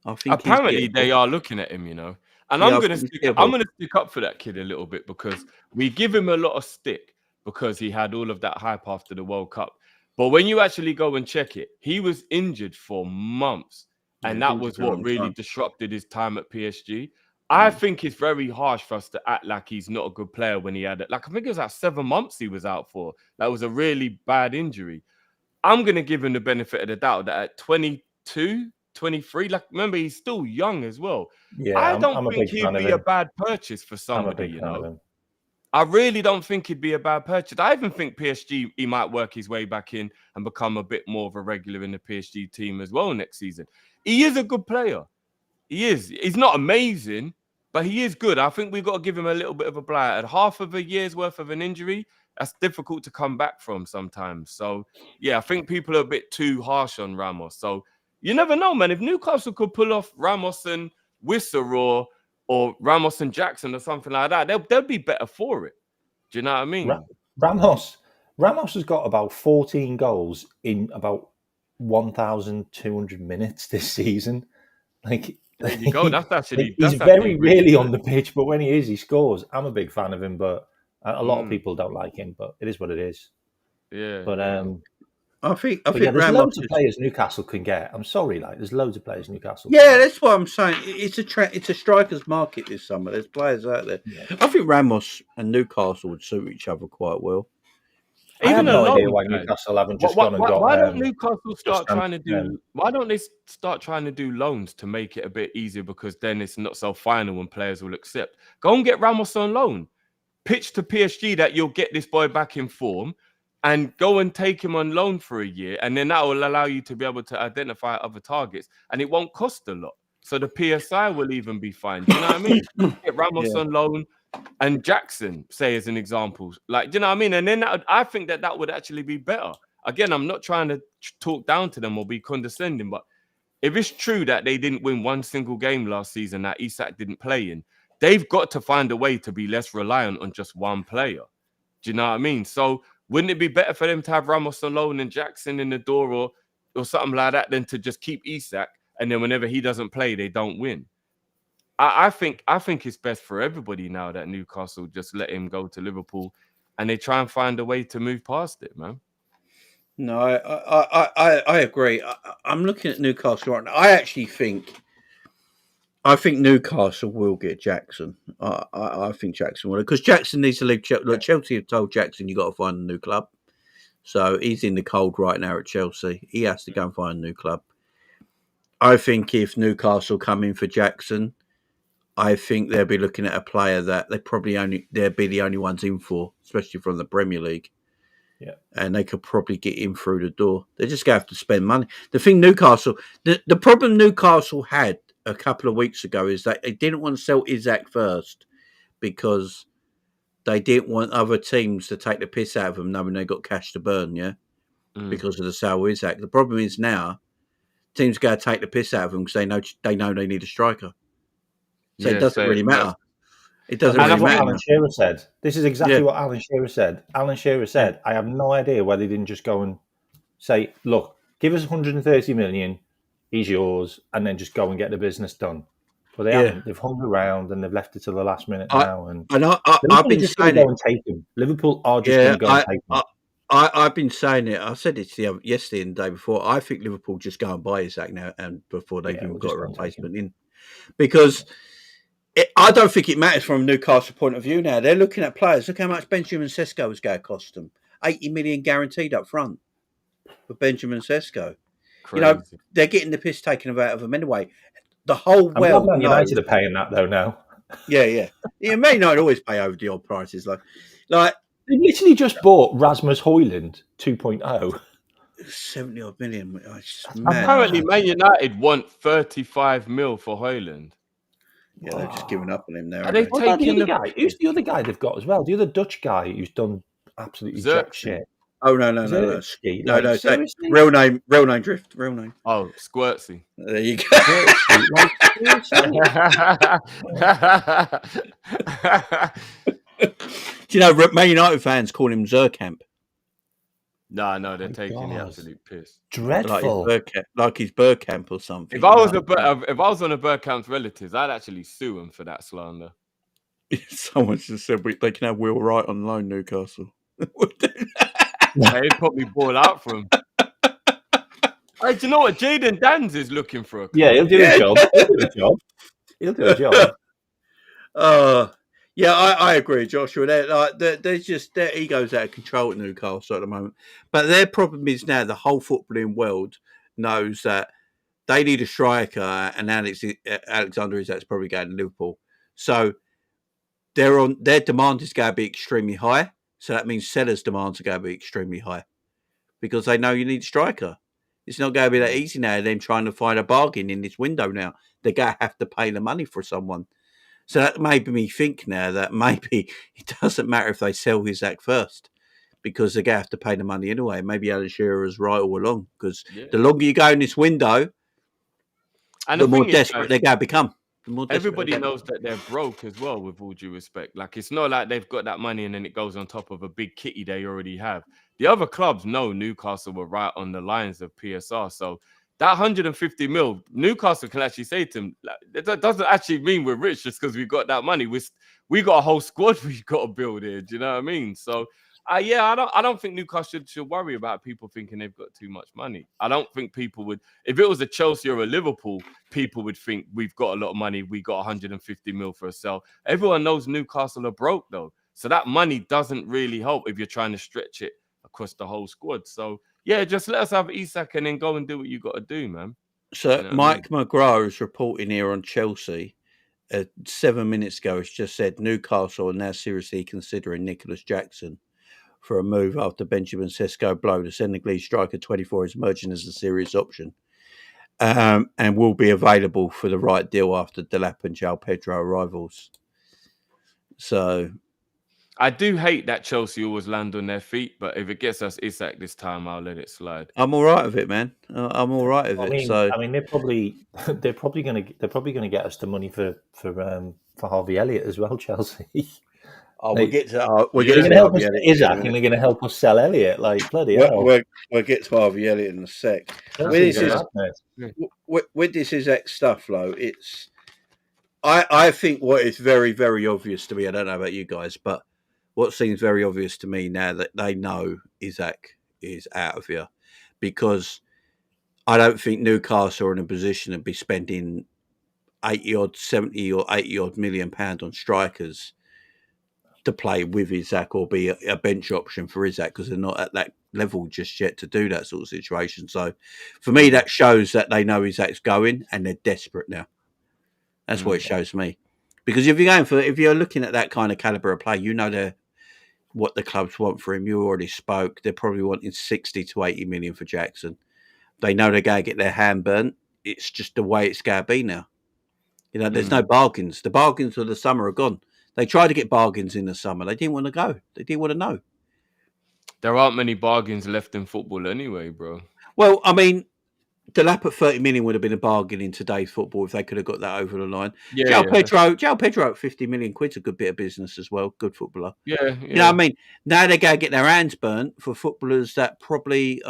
I think apparently they are looking at him, you know. And I'm gonna stick up for that kid a little bit, because we give him a lot of stick because he had all of that hype after the World Cup. But when you actually go and check it, he was injured for months. And that was what really disrupted his time at PSG. I think it's very harsh for us to act like he's not a good player when he had it. Like, I think it was like 7 months he was out for. That was a really bad injury. I'm going to give him the benefit of the doubt that at 22, 23, like, remember, he's still young as well. Yeah, I don't think he'd be a bad purchase for somebody, you know. I really don't think he'd be a bad purchase. I even think PSG, he might work his way back in and become a bit more of a regular in the PSG team as well next season. He is a good player. He is. He's not amazing, but he is good. I think we've got to give him a little bit of a blight. At half of a year's worth of an injury, that's difficult to come back from sometimes. So, yeah, I think people are a bit too harsh on Ramos. So, you never know, man. If Newcastle could pull off Ramos and Wissa or Ramos and Jackson or something like that, they'll be better for it. Do you know what I mean? Ramos has got about 14 goals in about 1,200 minutes this season. Like, there you go. He's very rarely on the pitch, but when he is, he scores. I'm a big fan of him, but a lot of people don't like him. But it is what it is. Yeah. But I think there's loads of players Newcastle can get. I'm sorry, there's loads of players Newcastle. Yeah, that's what I'm saying. It's a strikers market this summer. There's players out there. Yeah. I think Ramos and Newcastle would suit each other quite well. I have no idea why Newcastle haven't just gone and got. Why don't Newcastle start trying to do? Why don't they start trying to do loans to make it a bit easier? Because then it's not so final and players will accept. Go and get Ramos on loan. Pitch to PSG that you'll get this boy back in form, and go and take him on loan for a year, and then that will allow you to be able to identify other targets, and it won't cost a lot. So the PSI will even be fine. Do you know what I mean? Get Ramos on loan. And Jackson, say as an example, like, do you know what I mean? And then I think that would actually be better. Again, I'm not trying to talk down to them or be condescending, but if it's true that they didn't win one single game last season that Isak didn't play in, they've got to find a way to be less reliant on just one player. Do you know what I mean? So wouldn't it be better for them to have Ramos alone and Jackson in the door or something like that than to just keep Isak, and then whenever he doesn't play, they don't win? I think it's best for everybody now that Newcastle just let him go to Liverpool, and they try and find a way to move past it, man. No, I agree. I'm looking at Newcastle right now. I think Newcastle will get Jackson. I think Jackson will, because Jackson needs to leave. Look, Chelsea have told Jackson you got to find a new club, so he's in the cold right now at Chelsea. He has to go and find a new club. I think if Newcastle come in for Jackson, I think they'll be looking at a player that they'll be the only ones in for, especially from the Premier League. Yeah, and they could probably get him through the door. They're just going to have to spend money. The thing the problem Newcastle had a couple of weeks ago is that they didn't want to sell Isak first because they didn't want other teams to take the piss out of them, knowing they got cash to burn. Yeah, because of the sale of Isak. The problem is now teams go to take the piss out of them because they know they need a striker. So it doesn't really matter. It doesn't really matter. Alan Shearer said. This is exactly what Alan Shearer said. Alan Shearer said, I have no idea why they didn't just go and say, look, give us 130 million, he's yours, and then just go and get the business done. But they haven't. They've hung around and they've left it till the last minute now. And I've been saying it. Go and take him. Liverpool are just going to go and take him. I've been saying it. I said it yesterday and the day before. I think Liverpool just go and buy Isak now, and before they've even got a replacement in, because I don't think it matters from a Newcastle point of view now. They're looking at players. Look how much Benjamin Sesko is going to cost them. 80 million guaranteed up front for Benjamin Sesko. Crazy. You know, they're getting the piss taken out of them anyway. The whole I'm glad world Man knows. United are paying that though now. Yeah. Man United always pay over the odd prices. Like They literally just bought Rasmus Højlund 2.0. 70 odd million. It's mad. Apparently, Man United want 35 mil for Højlund. Yeah, they've just given up on him now. Are they What about the taking other guy? Who's the other guy they've got as well? The other Dutch guy who's done absolutely jack shit. Oh no! Xerxes, No, like, seriously? real name Drift. Real name. Oh, Squirtsy. There you go. Xerxes, like, seriously? Do you know Man United fans call him Zerkamp? No, they're taking the God. absolute piss. Dreadful. Like his Bergkamp or something. If I was on a Bergkamp's relatives, I'd actually sue him for that slander. Someone just said they can have Will Wright on loan, Newcastle. They'd probably ball out for him. Hey, do you know what? Jaden Dans is looking for a club. Yeah, he'll do a job. He'll do a job. Yeah, I agree, Joshua. There's just their egos out of control at Newcastle at the moment. But their problem is now the whole footballing world knows that they need a striker, and Alexander Isak's probably going to Liverpool. So their demand is going to be extremely high. So that means sellers' demands are going to be extremely high because they know you need a striker. It's not going to be that easy now. Them trying to find a bargain in this window now. They're going to have to pay the money for someone. So that made me think now that maybe it doesn't matter if they sell Isak first because they're going to have to pay the money anyway. Maybe Alan Shearer is right all along because the longer you go in this window, and the more desperate they're going to become. Everybody knows that they're broke as well, with all due respect. Like, it's not like they've got that money and then it goes on top of a big kitty they already have. The other clubs know Newcastle were right on the lines of PSR. So that 150 mil, Newcastle can actually say to him, that doesn't actually mean we're rich just because we got that money. We got a whole squad we've got to build here. Do you know what I mean? So, I don't think Newcastle should worry about people thinking they've got too much money. I don't think people would. If it was a Chelsea or a Liverpool, people would think we've got a lot of money. We got 150 mil for a sell. Everyone knows Newcastle are broke though, so that money doesn't really help if you're trying to stretch it across the whole squad. So yeah, just let us have Isak and then go and do what you got to do, man. So you know Mike McGrath is reporting here on Chelsea. 7 minutes ago, has just said Newcastle are now seriously considering Nicholas Jackson for a move after Benjamin Sesko blow. The Senegalese striker 24 is emerging as a serious option and will be available for the right deal after Delap and João Pedro arrivals. So I do hate that Chelsea always land on their feet, but if it gets us Isak this time, I'll let it slide. I'm all right with it, man. I'm all right with it. I mean, they're probably going to get us the money for Harvey Elliott as well, Chelsea. We'll get to Isak, and they're going to help us sell Elliott. Like bloody hell. We'll get to Harvey Elliott in a sec. With this Isak stuff, though, it's I think what is very, very obvious to me. I don't know about you guys, but what seems very obvious to me now that they know Isak is out of here, because I don't think Newcastle are in a position to be spending 70 or 80 odd million pounds on strikers to play with Isak or be a bench option for Isak, because they're not at that level just yet to do that sort of situation. So for me, that shows that they know Isak's going and they're desperate now. That's what it shows me. Because if you're looking at that kind of caliber of play, you know what the clubs want for him. You already spoke. They're probably wanting 60 to 80 million for Jackson. They know they're going to get their hand burnt. It's just the way it's going to be now. You know, there's no bargains. The bargains for the summer are gone. They tried to get bargains in the summer. They didn't want to go. They didn't want to know. There aren't many bargains left in football anyway, bro. Well, I mean, Delap at 30 million would have been a bargain in today's football if they could have got that over the line. João Pedro at 50 million quid's a good bit of business as well. Good footballer. Yeah. You know what I mean? Now they're going to get their hands burnt for footballers that probably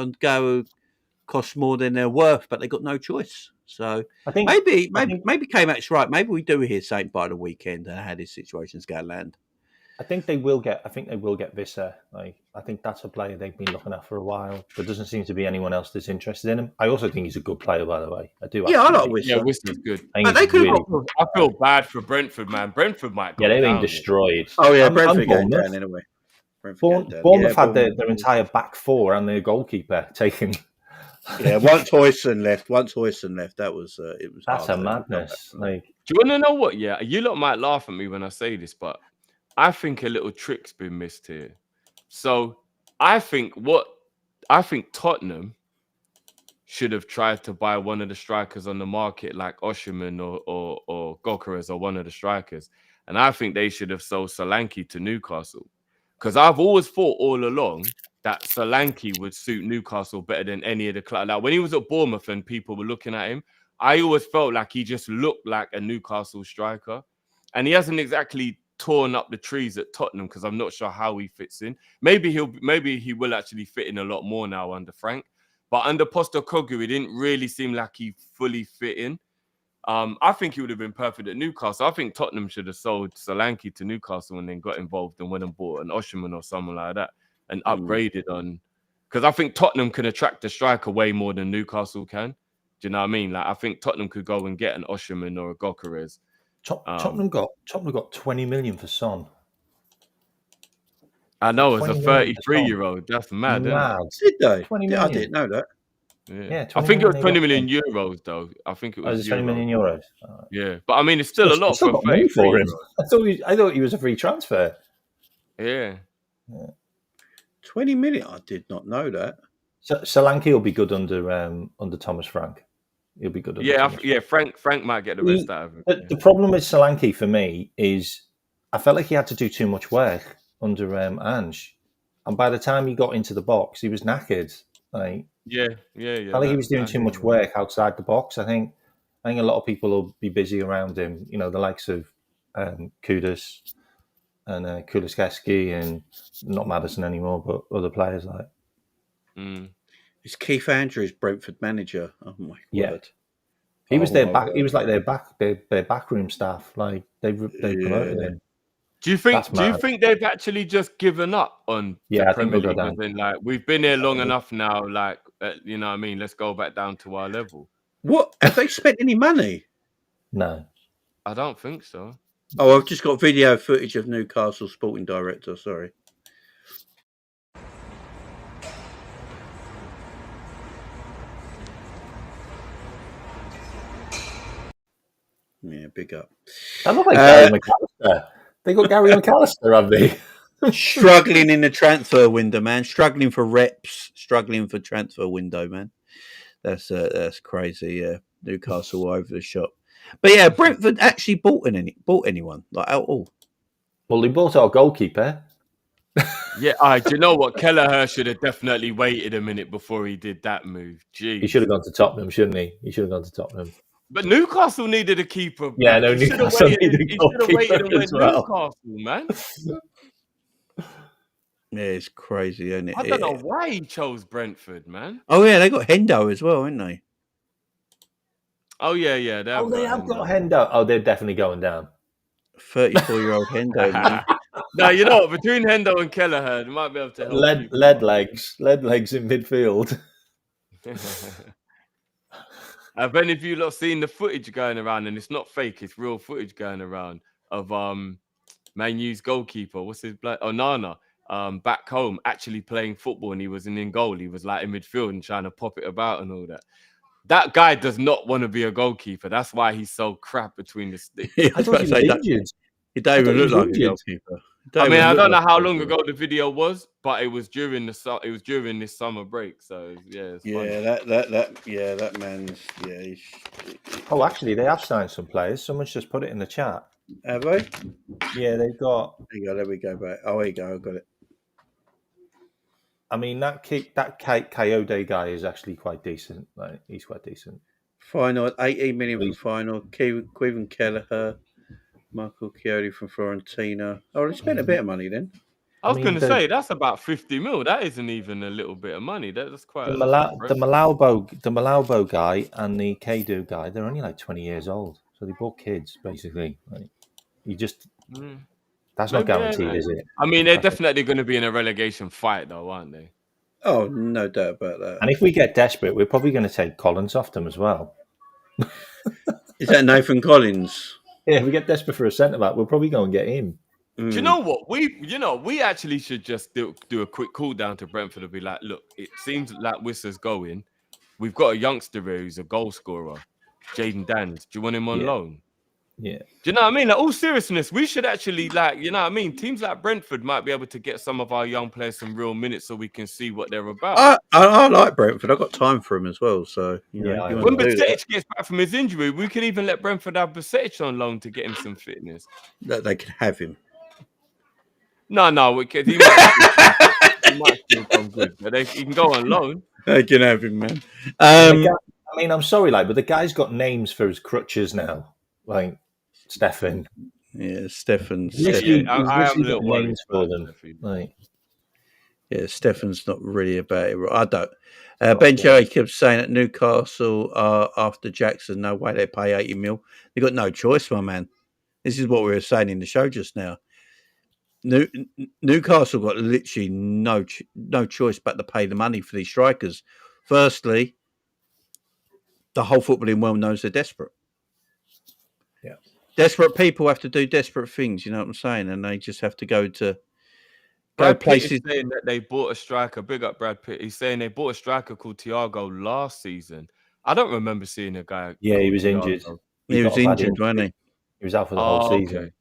cost more than they're worth, but they got no choice. So I think maybe K-Mac's right. Maybe we do hear something by the weekend and how this situation's going to land. I think they will get Visser. Like, I think that's a player they've been looking at for a while. There doesn't seem to be anyone else that's interested in him. I also think he's a good player, by the way. I do. Yeah, I like actually. Yeah, Whistle. Whistler's good. I think They he's could- really. I feel bad for Brentford, man. Brentford might go Yeah, they've been down. destroyed. Oh yeah, And Brentford going Bournemouth. down anyway. Bournemouth had their entire back four and their goalkeeper taken. Yeah, once Hoyson left. That was it was. That's a hard madness. Like, Do you want to know what? Yeah, you lot might laugh at me when I say this, but I think a little trick's been missed here. So I think Tottenham should have tried to buy one of the strikers on the market, like Osherman or Gokares, or one of the strikers, and I think they should have sold Solanke to Newcastle, because I've always thought all along that Solanke would suit Newcastle better than any of the clubs. Like when he was at Bournemouth and people were looking at him, I always felt like he just looked like a Newcastle striker, and he hasn't exactly torn up the trees at Tottenham, because I'm not sure how he fits in. Maybe he will actually fit in a lot more now under Frank, but under Postecoglou, it didn't really seem like he fully fit in. I think he would have been perfect at Newcastle. I think Tottenham should have sold Solanke to Newcastle and then got involved and went and bought an Osherman or someone like that and upgraded on, because I think Tottenham can attract a striker way more than Newcastle can. Do you know what I mean? Like, I think Tottenham could go and get an Osherman or a Gokares. Tottenham got 20 million for Son. I know, as a 20 million for 33-year-old, that's mad, isn't it? Did they? 20 I million. didn't know that. Yeah, 20 I think it was million 20 million euros, though. I think it was 20 million euros. Yeah, but I mean, it's still a lot Still for a got money for him. 33-year-old. I thought he was a free transfer. Yeah. 20 million. I did not know that. Solanke will be good under Thomas Frank. He'll be good. Yeah, Frank might get the best out of it. The problem with Solanke for me is I felt like he had to do too much work under Ange, and by the time he got into the box, he was knackered. Like, Yeah. I think he was doing too much work outside the box. I think a lot of people will be busy around him. You know, the likes of Kudus and Kulusevski, and not Maddison anymore, but other players like. It's Keith Andrews, Brentford manager. Oh my word! He was their back. He was like their backroom staff. Like they promoted him. Do you think they've actually just given up on the Premier League? As in, like, we've been here long enough now. Like, you know what I mean? Let's go back down to our level. What, have they spent any money? No, I don't think so. Oh, I've just got video footage of Newcastle sporting director. Sorry. Yeah, big up. I look like Gary McAllister. They got Gary McAllister, have they? Struggling in the transfer window, man. Struggling for reps. Struggling for transfer window, man. That's crazy. Yeah, Newcastle all over the shop. But yeah, Brentford actually bought anyone like at all. Well, they bought our goalkeeper. Yeah, do you know what? Kelleher should have definitely waited a minute before he did that move. Jeez. He should have gone to Tottenham, shouldn't he? He should have gone to Tottenham. But Newcastle needed a keeper. Yeah, no, Newcastle needed a goalkeeper. He should have waited as well. Newcastle, man. Yeah, it's crazy, isn't it? I don't know why he chose Brentford, man. Oh yeah, they got Hendo as well, haven't they? Oh yeah. They have got Hendo. Oh, they're definitely going down. 34-year-old Hendo, man. No, you know, between Hendo and Kelleher, they might be able to help. Lead legs in midfield. Have any of you lot seen the footage going around? And it's not fake; it's real footage going around of Man U's goalkeeper. What's his blood? Oh, Nana. Back home, actually playing football, and he wasn't in goal. He was like in midfield and trying to pop it about and all that. That guy does not want to be a goalkeeper. That's why he's so crap between the sticks. I thought he was injured. He don't even look like a goalkeeper. I mean, I don't know how long ago the video was, but it was during this summer break. So yeah, it's funny. that man's Oh, actually, they have signed some players. Someone's just put it in the chat. Have they? Yeah, they've got. There we go back. Oh, there you go. I got it. I mean, that Coyote guy is actually quite decent. Like, he's quite decent. Final 18 million for final. Kevin Kelleher, Michael Coyote from Fiorentina. Oh, they spent a bit of money then. I was going to say that's about 50 mil. That isn't even a little bit of money. That's quite the Malaubo guy and the Kadu guy. They're only like 20 years old, so they bought kids basically. Like, That's not guaranteed, is it? I mean, they're definitely going to be in a relegation fight, though, aren't they? Oh, no doubt about that. And if we get desperate, we're probably going to take Collins off them as well. Is that Nathan Collins? Yeah, if we get desperate for a centre back, we'll probably go and get him. Do you know what? We actually should just do a quick call down to Brentford and be like, look, it seems like Wissa's going. We've got a youngster here who's a goal scorer, Jaden Daniels. Do you want him on loan? Yeah. Do you know what I mean? Like, all seriousness, we should actually, like, you know what I mean? Teams like Brentford might be able to get some of our young players some real minutes so we can see what they're about. I like Brentford. I've got time for him as well. So, when Bajcetic gets back from his injury, we could even let Brentford have Bajcetic on loan to get him some fitness. That they could have him. No, because he might still come good, but he can go on loan. They can have him, man. I mean, I'm sorry, but the guy's got names for his crutches now, like Stefan. Yeah, Stefan. I am a little worried for them. Like, yeah, Stefan's not really about it. I don't. Ben Jacobs saying at Newcastle after Jackson, no way they pay 80 mil. They got no choice, my man. This is what we were saying in the show just now. Newcastle got literally no choice but to pay the money for these strikers. Firstly, the whole footballing world knows they're desperate. Yeah, desperate people have to do desperate things. You know what I'm saying? And they just have to go to Brad places. Pitt is saying that they bought a striker. Big up Brad Pitt. He's saying they bought a striker called Thiago last season. I don't remember seeing a guy. Yeah, he was injured. He was injured, wasn't he? He was out for the whole season. Okay.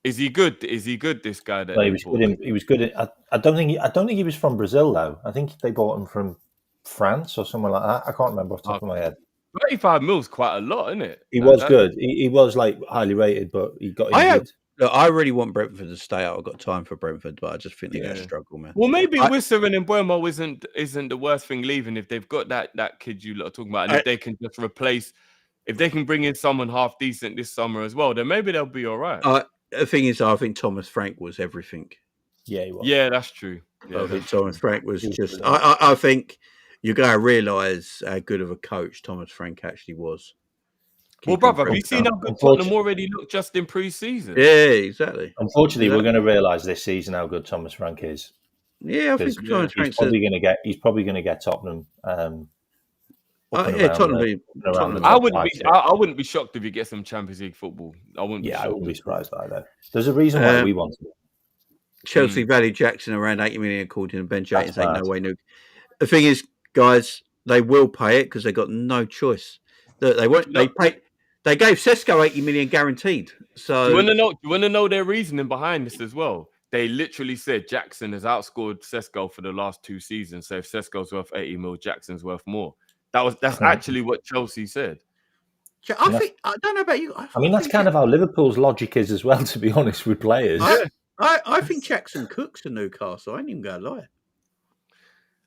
Is he good? Is he good? This guy that he was good. He was good. I don't think he was from Brazil though. I think they bought him from France or somewhere like that. I can't remember off the top of my head. 35 mil is quite a lot, isn't it? He was good. He was like highly rated, but he got injured. I really want Brentford to stay out. I've got time for Brentford, but I just think they're going to struggle, man. Well, maybe Wissa and Mbeumo isn't the worst thing leaving if they've got that kid you lot are talking about, and if they can just replace, if they can bring in someone half decent this summer as well, then maybe they'll be all right. The thing is, I think Thomas Frank was everything. Yeah, he was. Yeah, that's true. Yeah, I think Thomas Frank was just. I think you're going to realise how good of a coach Thomas Frank actually was. Well, brother, have you seen how good Tottenham already looked just in pre-season? Yeah, exactly. Unfortunately, we're going to realise this season how good Thomas Frank is. Yeah, I think Thomas Frank's he's probably going to get Tottenham. Tottenham. I wouldn't be shocked if he gets some Champions League football. I wouldn't be surprised either. There's a reason why we want it. Chelsea valued Jackson around 80 million, according to Ben Jacobs. Ain't no way. The thing is, guys, they will pay it because they got no choice. Look, they won't. They gave Sesko 80 million guaranteed. So you want to know their reasoning behind this as well? They literally said Jackson has outscored Sesko for the last 2 seasons. So if Sesko's worth 80 mil, Jackson's worth more. That's actually what Chelsea said. I don't know about you. I mean, that's kind of how Liverpool's logic is as well, to be honest, with players. I think Jackson cooks to Newcastle. I ain't even going to lie.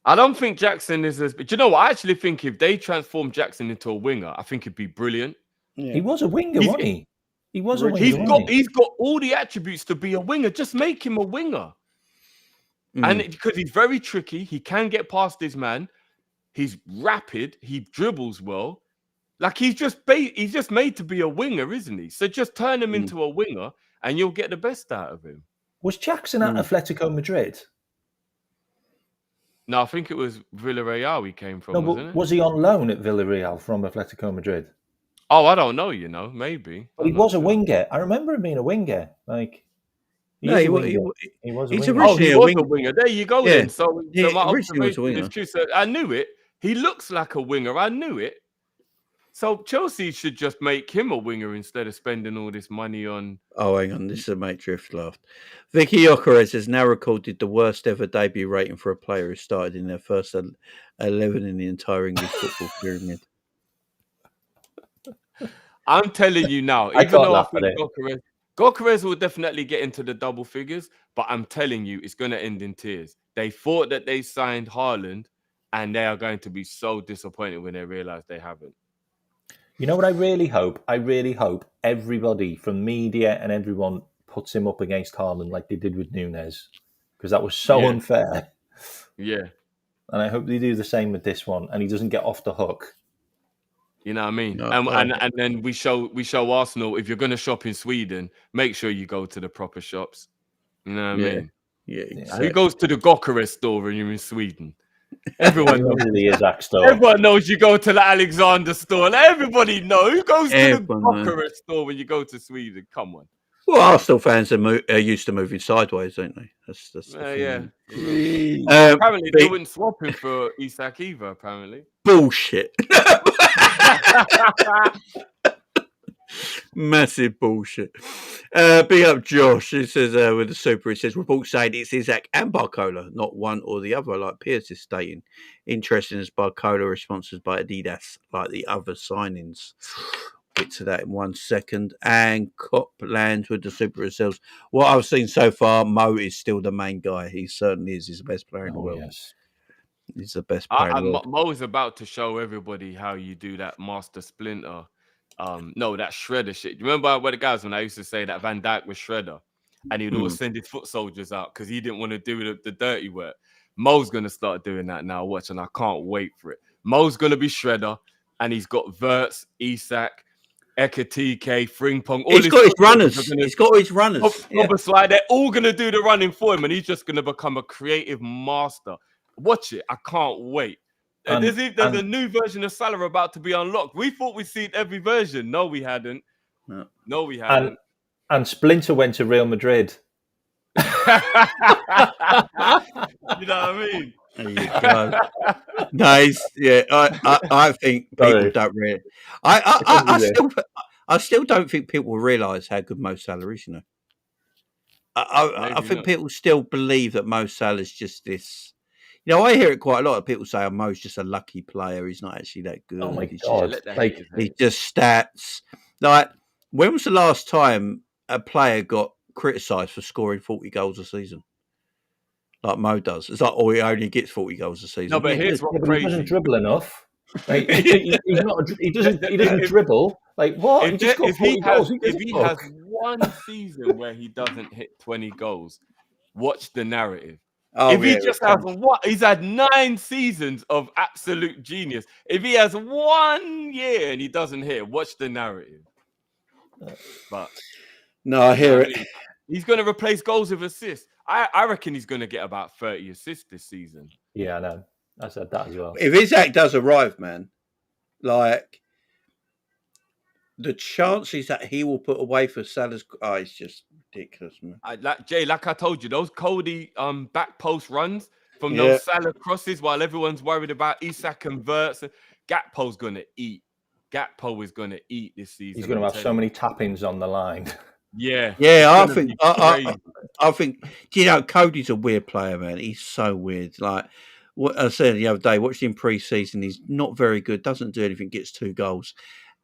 I don't think Jackson is as... But you know what? I actually think if they transform Jackson into a winger, I think it'd be brilliant. Yeah. He was a winger, wasn't he? He was a winger. He's got all the attributes to be a winger. Just make him a winger. And because he's very tricky, he can get past his man. He's rapid. He dribbles well. Like he's just made to be a winger, isn't he? So just turn him into a winger, and you'll get the best out of him. Was Jackson at Atletico Madrid? No, I think it was Villarreal he came from. Wasn't it? Was he on loan at Villarreal from Atletico Madrid? Oh, I don't know. Maybe. But he was a winger. I remember him being a winger. Like, he was a winger. There you go. Then. So my observation is true. So I knew it. He looks like a winger. I knew it. So Chelsea should just make him a winger instead of spending all this money on... Oh, hang on. This is a mate drift laugh. Vicky Ocares has now recorded the worst ever debut rating for a player who started in their first 11 in the entire English football pyramid. I'm telling you now, even though I think Gokares will definitely get into the double figures, but I'm telling you, it's going to end in tears. They thought that they signed Haaland, and they are going to be so disappointed when they realise they haven't. You know what I really hope? I really hope everybody from media and everyone puts him up against Haaland like they did with Núñez, because that was so unfair. Yeah. And I hope they do the same with this one, and he doesn't get off the hook. You know what I mean? And then we show Arsenal, if you're going to shop in Sweden, make sure you go to the proper shops. You know what I Yeah. mean? Yeah, Who exactly. goes to the Gokara store when you're in Sweden? Everyone You knows. went to the Isak store. Everyone knows you go to the Alexander store. Like, everybody knows. Who goes to the Everyone knows. Gokara store when you go to Sweden? Come on. Well, Arsenal fans are used to moving sideways, don't they? That's the Yeah. thing. Apparently, they Big wouldn't swap him for Isak either, apparently. bullshit. Massive bullshit. Big up Josh. He says with the super, he says reports saying it's Isak and Barcola, not one or the other, like Pierce is stating. Interesting as Barcola is sponsored by Adidas, like the other signings. Get to that in 1 second. And Cop lands with the super cells. What I've seen so far, Mo is still the main guy. He certainly is. He's the best player in the world. Yes. He's the best player in the world. Mo is about to show everybody how you do that master splinter. No, that shredder shit. You remember where the guys when I used to say that Van Dijk was shredder, and he'd always send his foot soldiers out because he didn't want to do the dirty work. Mo's gonna start doing that now. Watch, and I can't wait for it. Mo's gonna be shredder, and he's got Wirtz, Isak, Ekatike, Frimpong. He's got his runners. He's got his runners. Like, they're all gonna do the running for him, and he's just gonna become a creative master. Watch it. I can't wait. There's a new version of Salah about to be unlocked. We thought we'd seen every version. No, we hadn't. No, we hadn't. And Splinter went to Real Madrid. You know what I mean? There you go. Nice. Yeah, I think people don't really. I still don't think people realise how good Mo Salah is. You know, I think people still believe that Mo Salah is just this. You know, I hear it quite a lot of people say, "Oh, Mo's just a lucky player. He's not actually that good. Oh my God! He's just stats." Like, when was the last time a player got criticised for scoring 40 goals a season? Like Mo does. It's like, he only gets 40 goals a season. No, but here's what crazy. He doesn't dribble enough. Like, he doesn't dribble. Like, what? If he has one season where he doesn't hit 20 goals, watch the narrative. He just has he's had 9 seasons of absolute genius. If he has 1 year and he doesn't hit, watch the narrative. But no, I hear it. He's going to replace goals with assists. I reckon he's going to get about 30 assists this season. Yeah, I know. I said that as well. If Isak does arrive, man, like the chances that he will put away for Salah's, it's just ridiculous, man. Like I told you, those Cody back post runs from those Salah crosses, while everyone's worried about Isak and Wirtz, Gakpo's going to eat. Gakpo is going to eat this season. He's going to have so many tap-ins on the line. Yeah. I think. You know, Cody's a weird player, man. He's so weird. Like what I said the other day, watched him pre-season. He's not very good. Doesn't do anything. Gets 2 goals.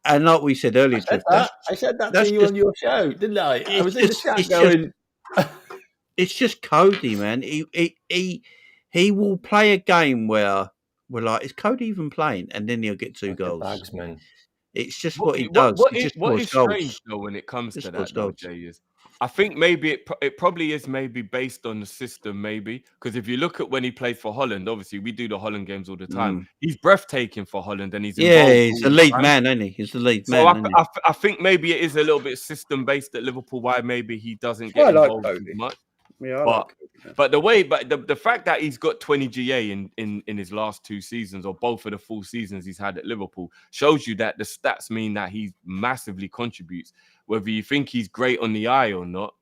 And like we said earlier, I said that to you on your show, didn't I? I was in the chat going. It's just Cody, man. He will play a game where we're like, is Cody even playing? And then he'll get 2 goals. Bagsman. It's just what he does. What is strange though when it comes to that, though, Jay, is I think maybe it probably is maybe based on the system, maybe because if you look at when he played for Holland, obviously we do the Holland games all the time. He's breathtaking for Holland, and he's he's the lead man, isn't he? He's the lead man. I think maybe it is a little bit system based at Liverpool. Why maybe he doesn't get involved as much. Yeah, but the fact that he's got 20 GA in his last 2 seasons, or both of the full seasons he's had at Liverpool, shows you that the stats mean that he massively contributes. Whether you think he's great on the eye or not,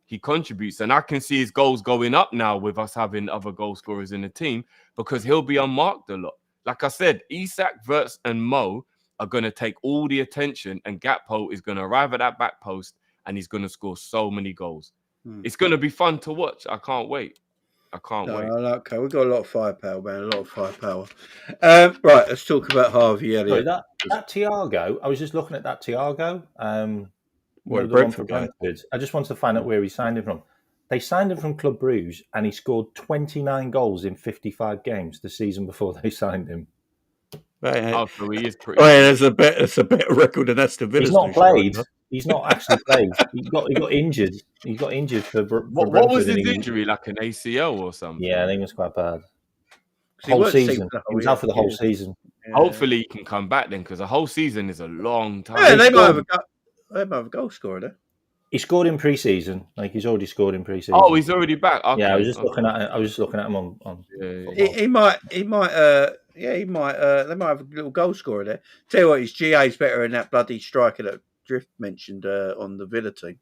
he contributes. And I can see his goals going up now with us having other goal scorers in the team, because he'll be unmarked a lot. Like I said, Isak, Wirtz and Mo are going to take all the attention, and Gakpo is going to arrive at that back post and he's going to score so many goals. It's going to be fun to watch. I can't wait. Wait. Okay, we've got a lot of firepower, man. A lot of firepower. Right, let's talk about Harvey Elliott. Sorry, that Thiago, I was just looking at that Thiago. Brentford. I just wanted to find out where he signed him from. They signed him from Club Brugge, and he scored 29 goals in 55 games the season before they signed him. Right. So he is pretty. That's a better record than Aston Villa. He's not played. He's not actually played. He got injured. He got injured for what was his injury? Like an ACL or something? Yeah, I think it was quite bad. Whole season. He was out for the whole season. Yeah. Hopefully he can come back then, because a whole season is a long time. Yeah, they might have a goal scorer there. He scored in pre-season. Like he's already scored in pre-season. Oh, he's already back. Okay. Yeah, I was just looking at it. I was just looking at him on Yeah. football. He might. They might have a little goal scorer there. Tell you what, his GA's better than that bloody striker that Drift mentioned on the Villa team.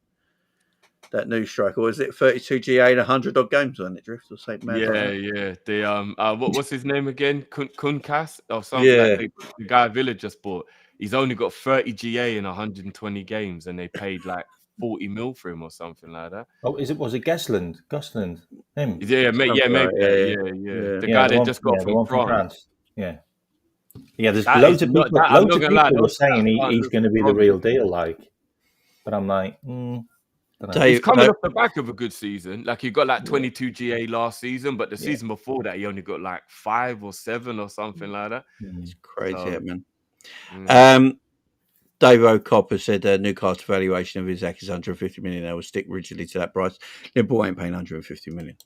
That new striker, was it 32 GA in 100 odd games on it, Drift or something? Mad like that? Yeah. The what's his name again? Kunkas or something Yeah. like the guy Villa just bought. He's only got 30 GA in 120 games, and they paid like 40 mil for him or something like that. Oh, was it Gosland? Him? Yeah, maybe. Something like Yeah. Yeah. The guy they one- just got the one from France. Yeah. Yeah, there's That loads is of not- people. that- I'm Loads not of gonna lie, people were those saying stats aren't he's look going to be the promising. real deal. Like, but I'm like, dunno. He's coming off the back of a good season. Like he got like 22 GA last season, but the Yeah. season before that he only got like 5 or 7 or something like that. It's crazy, man. Mm. Dave O'Copper said Newcastle valuation of Isak is 150 million. They will stick rigidly to that price. Liverpool ain't paying 150 million.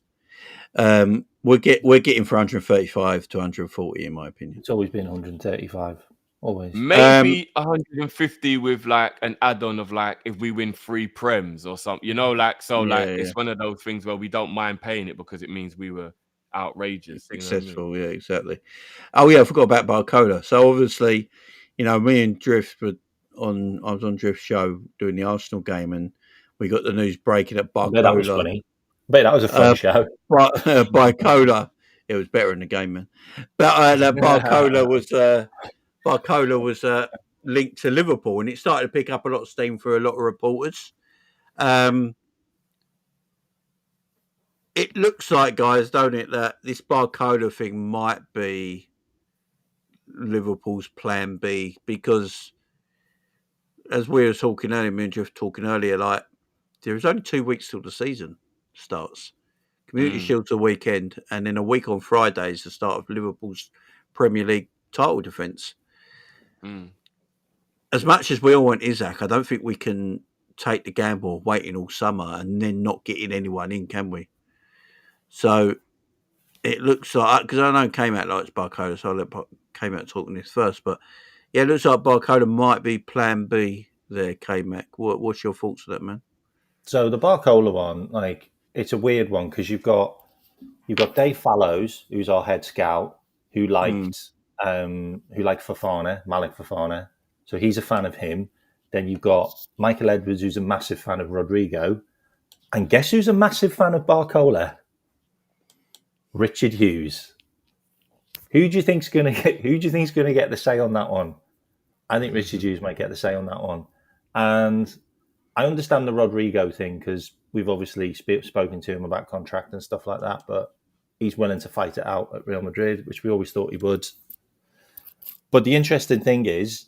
We're getting for 135 to 140, in my opinion. It's always been 135. Always. Maybe 150 with like an add-on of like if we win 3 prems or something, it's one of those things where we don't mind paying it because it means we were outrageous. Successful, yeah, exactly. Oh yeah, I forgot about Barcola. So obviously, me and Drift I was on Drift's show doing the Arsenal game, and we got the news breaking at Barcola. That was funny. But that was a fun show. Barcola, it was better in the game, man. But Barcola was linked to Liverpool, and it started to pick up a lot of steam for a lot of reporters. It looks like, guys, don't it, that this Barcola thing might be Liverpool's plan B, because as we were talking earlier, me and Jeff talking earlier, like there's only 2 weeks till the season starts. Community Shield's a weekend, and then a week on Friday is the start of Liverpool's Premier League title defence. As much as we all want Isak, I don't think we can take the gamble of waiting all summer and then not getting anyone in, can we? So it looks like, because I know it came out like it's Barcola, so I'll let came out talking this first, but yeah, it looks like Barcola might be plan B there, K-Mac. What's your thoughts on that, man? So the Barcola one, like, it's a weird one because you've got Dave Fallows, who's our head scout, who liked Fofana, Malik Fofana. So he's a fan of him. Then you've got Michael Edwards, who's a massive fan of Rodrigo. And guess who's a massive fan of Barcola? Richard Hughes. Who do you think's going to get the say on that one? I think Richard Hughes might get the say on that one. And I understand the Rodrigo thing because we've obviously spoken to him about contract and stuff like that, but he's willing to fight it out at Real Madrid, which we always thought he would. But the interesting thing is,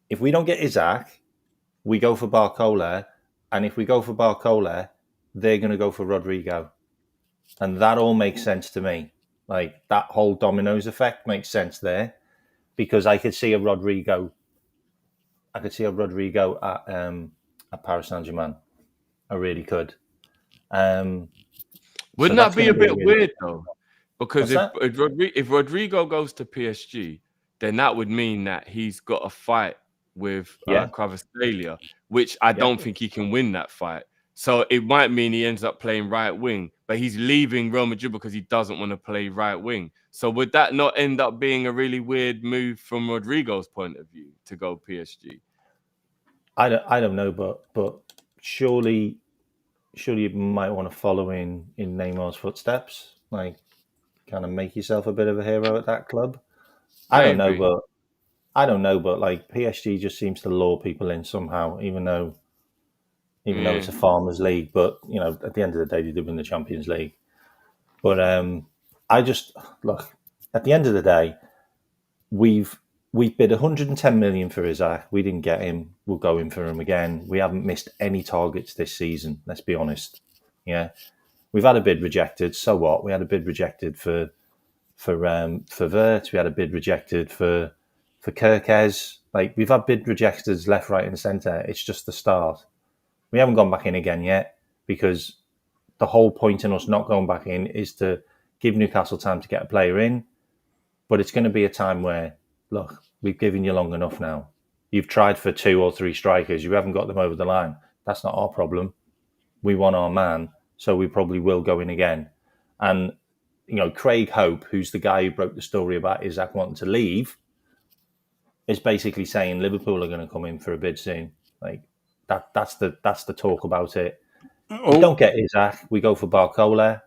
if we don't get Isak, we go for Barcola, and if we go for Barcola, they're going to go for Rodrigo. And that all makes sense to me. Like, that whole dominoes effect makes sense there, because I could see a Rodrigo at Paris Saint-Germain. I really could. Wouldn't that be a bit weird though? Because if Rodrigo goes to PSG, then that would mean that he's got a fight with Kvaratskhelia, which I don't think he can win that fight. So it might mean he ends up playing right wing, but he's leaving Real Madrid because he doesn't want to play right wing. So would that not end up being a really weird move from Rodrigo's point of view to go PSG? I don't know, but surely you might want to follow in Neymar's footsteps, like kind of make yourself a bit of a hero at that club. I don't know, but like PSG just seems to lure people in somehow, even though it's a farmers league. But at the end of the day, they did win the Champions League. But I just look at the end of the day, we've bid 110 million for Isak. We didn't get him. We'll go in for him again. We haven't missed any targets this season. Let's be honest. Yeah, we've had a bid rejected. So what? We had a bid rejected for Vert. We had a bid rejected for Kirkez. Like, we've had bid rejected left, right, and centre. It's just the start. We haven't gone back in again yet, because the whole point in us not going back in is to give Newcastle time to get a player in. But it's going to be a time where, look, we've given you long enough now. You've tried for 2 or 3 strikers. You haven't got them over the line. That's not our problem. We want our man, so we probably will go in again. And Craig Hope, who's the guy who broke the story about Isak wanting to leave, is basically saying Liverpool are going to come in for a bid soon. Like that's the talk about it. We don't get Isak, we go for Barcola,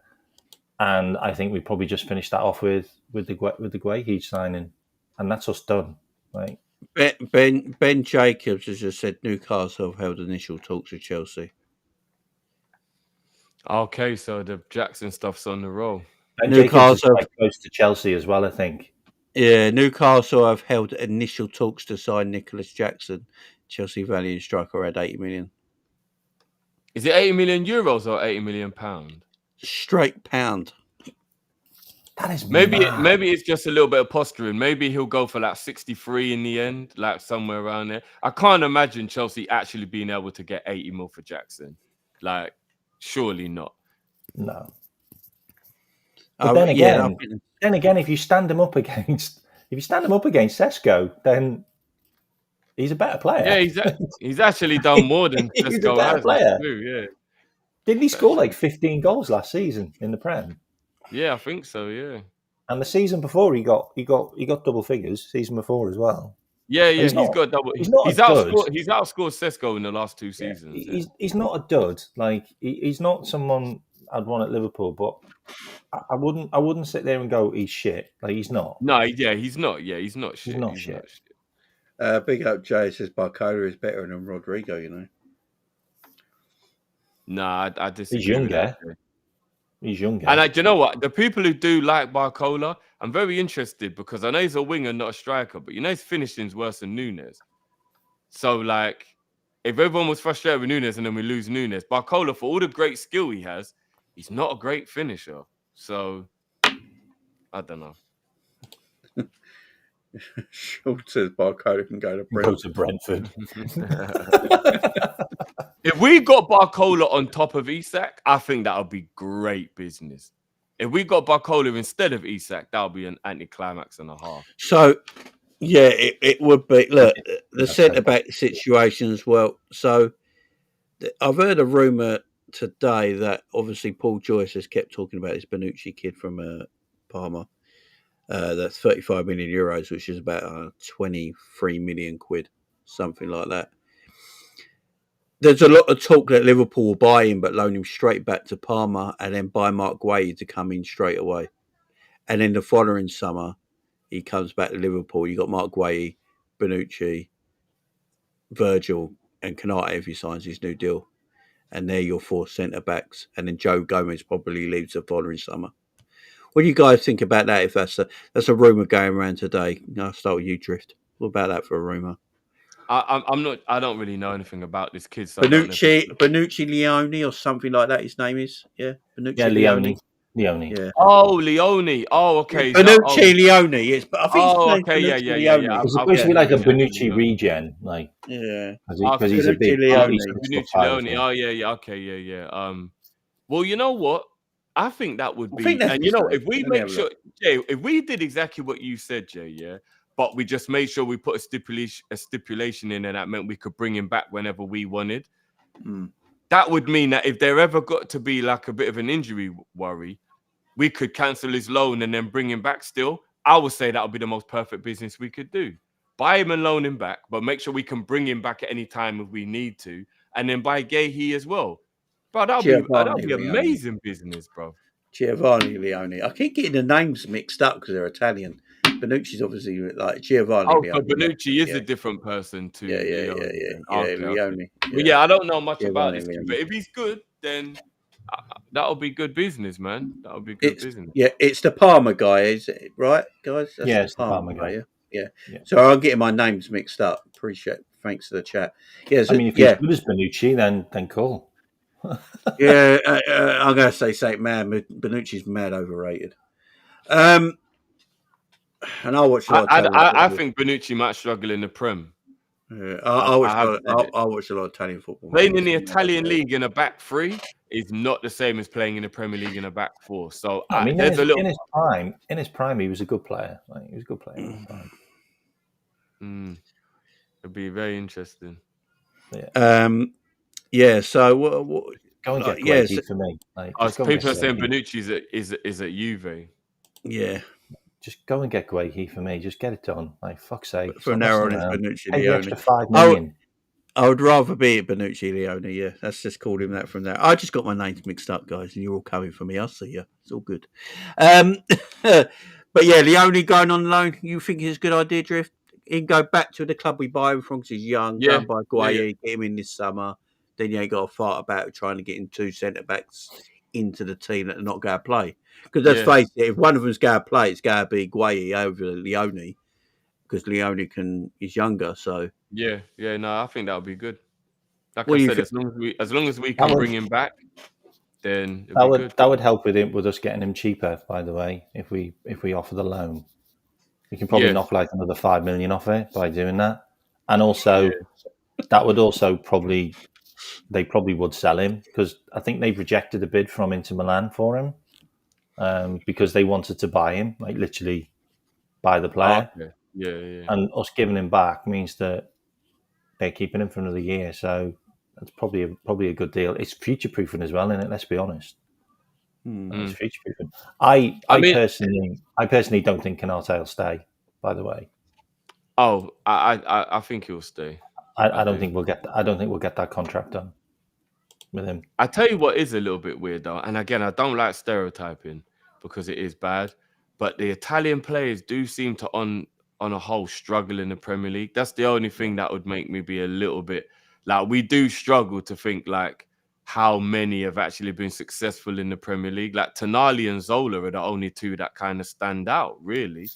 and I think we probably just finish that off with the Guehi signing, and that's us done. Like Ben Jacobs has just said Newcastle have held initial talks with Chelsea. Okay, so the Jackson stuff's on the roll. And Jacobs is quite close to Chelsea as well, I think. Yeah, Newcastle have held initial talks to sign Nicholas Jackson. Chelsea value striker at 80 million. Is it 80 million euros or 80 million pound? Straight pound. That is maybe mad. it's just a little bit of posturing. Maybe he'll go for like 63 in the end, like somewhere around there. I can't imagine Chelsea actually being able to get 80 mil for Jackson. Like, surely not. No. But then again, if you stand him up against Sesko, then he's a better player. Yeah, he's actually done more than he's Sesko a better has. player. Yeah. Didn't he score like 15 goals last season in the Prem? Yeah, I think so. Yeah. And the season before, he got double figures. Season before as well. Yeah, he's got double. He's outscored Sesko in the last 2 seasons. He's not a dud. Like he's not someone I'd want at Liverpool, but I wouldn't sit there and go he's shit. Like he's not. No, yeah, he's not. Yeah, he's not shit. He's not shit. Big up Jay says Barcola is better than Rodrigo. Nah, I disagree. He's younger. He's younger. And do you know what? The people who do like Barcola, I'm very interested because I know he's a winger, not a striker, but his finishing's worse than Núñez. So, like, if everyone was frustrated with Núñez and then we lose Núñez, Barcola, for all the great skill he has, he's not a great finisher. So, I don't know. Schultz says Barcola can go to Brentford. If we got Barcola on top of Isak, I think that would be great business. If we got Barcola instead of Isak, that would be an anticlimax and a half. So, yeah, it would be. Look, the centre-back situation as well. So, I've heard a rumour today that obviously Paul Joyce has kept talking about this Bonucci kid from Parma. That's 35 million euros, which is about 23 million quid, something like that. There's a lot of talk that Liverpool will buy him, but loan him straight back to Parma and then buy Mark Guehi to come in straight away. And then the following summer, he comes back to Liverpool. You got Mark Guehi, Bonucci, Virgil, and Konate if he signs his new deal. And they're your 4 centre backs. And then Joe Gomez probably leaves the following summer. What do you guys think about that? If that's a rumour going around today, I'll start with you, Drift. What about that for a rumour? I'm not. I don't really know anything about this kid. So Bonucci Leone or something like that. His name is Bonucci Leone. Yeah. Oh, Leone. Oh, okay. Bonucci Leone. Yes, but I think. Oh, okay. Yeah. It's supposed to be like a Bonucci regen, like because he's a big Bonucci Leone. Oh, yeah. Okay, yeah. Well, you know what? I think that would be, and if we make sure, Jay, if we did exactly what you said, Jay, yeah. But we just made sure we put a stipulation in, and that meant we could bring him back whenever we wanted. That would mean that if there ever got to be like a bit of an injury worry, we could cancel his loan and then bring him back still. I would say that would be the most perfect business we could do. Buy him and loan him back, but make sure we can bring him back at any time if we need to. And then buy Guehi as well. Bro, that'll be amazing business, bro. Giovanni Leone. I keep getting the names mixed up because they're Italian. Bonucci's obviously like Giovanni. Oh, but Bonucci is a different person too. Leone. Yeah, I don't know much about this kid, but if he's good, then that'll be good business, man. That'll be good business. Yeah, it's the Parma guy, is it right, guys? That's it's the Parma guy. Yeah. So I'm getting my names mixed up. Appreciate it. Thanks for the chat. Yeah, so, I mean, if he's good as Bonucci, then cool. I'm going to say, man, Bonucci's mad overrated. And I watch. I think Bonucci might struggle in the Prem. I watch a lot of Italian football. Playing in the Italian league in a back 3 is not the same as playing in the Premier League in a back 4. So I mean, in his prime, he was a good player. He was a good player. It'd be very interesting. Yeah. Yeah. So what Go and get yeah, Guehi for me. Like, As just go and get people are saying, Guehi. Bonucci is at Juve. yeah. Just go and get Guehi for me. Just get it done. Like, fuck's sake. From Stop now messing on, it's around. Bonucci Pay the Leone. extra $5 million. I would rather be at Bonucci Leone. Yeah, let's just call him that from there. I just got my names mixed up, guys, and you're all coming for me. I'll see you. It's all good. But yeah, Leone going on loan. You think it's a good idea, Drift? He can go back to the club we buy him from because he's young. Go Yeah, and buy Gueye, get him in this summer. Then you ain't got to fight about trying to get him 2 centre backs into the team that are not going to play. Because let's face it, if one of them's going to play, it's going to be Gueye over Leone because Leone is younger. So yeah. No, I think that would be good. Like what I do you said, think? as long as we That can would bring him back, then it'll be good. that would help with us getting him cheaper. By the way, if we offer the loan, we can probably Yeah, knock like another $5 million off it by doing that. And also, yeah, that would also probably would sell him because I think they've rejected a bid from Inter Milan for him because they wanted to buy him, like literally buy the player. okay, yeah. And us giving him back means that they're keeping him for another year. So that's probably a good deal. It's future proofing as well, isn't it? Let's be honest. It's future proofing. I mean, personally don't think Canate will stay. By the way, I think he'll stay. I don't think we'll get that contract done with him. I tell you what is a little bit weird though, and again, I don't like stereotyping because it is bad, but the Italian players do seem to, on a whole, struggle in the Premier League. That's the only thing that would make me be a little bit like, we do struggle to think like how many have actually been successful in the Premier League. Like Tonali and Zola are the only two that kind of stand out, really.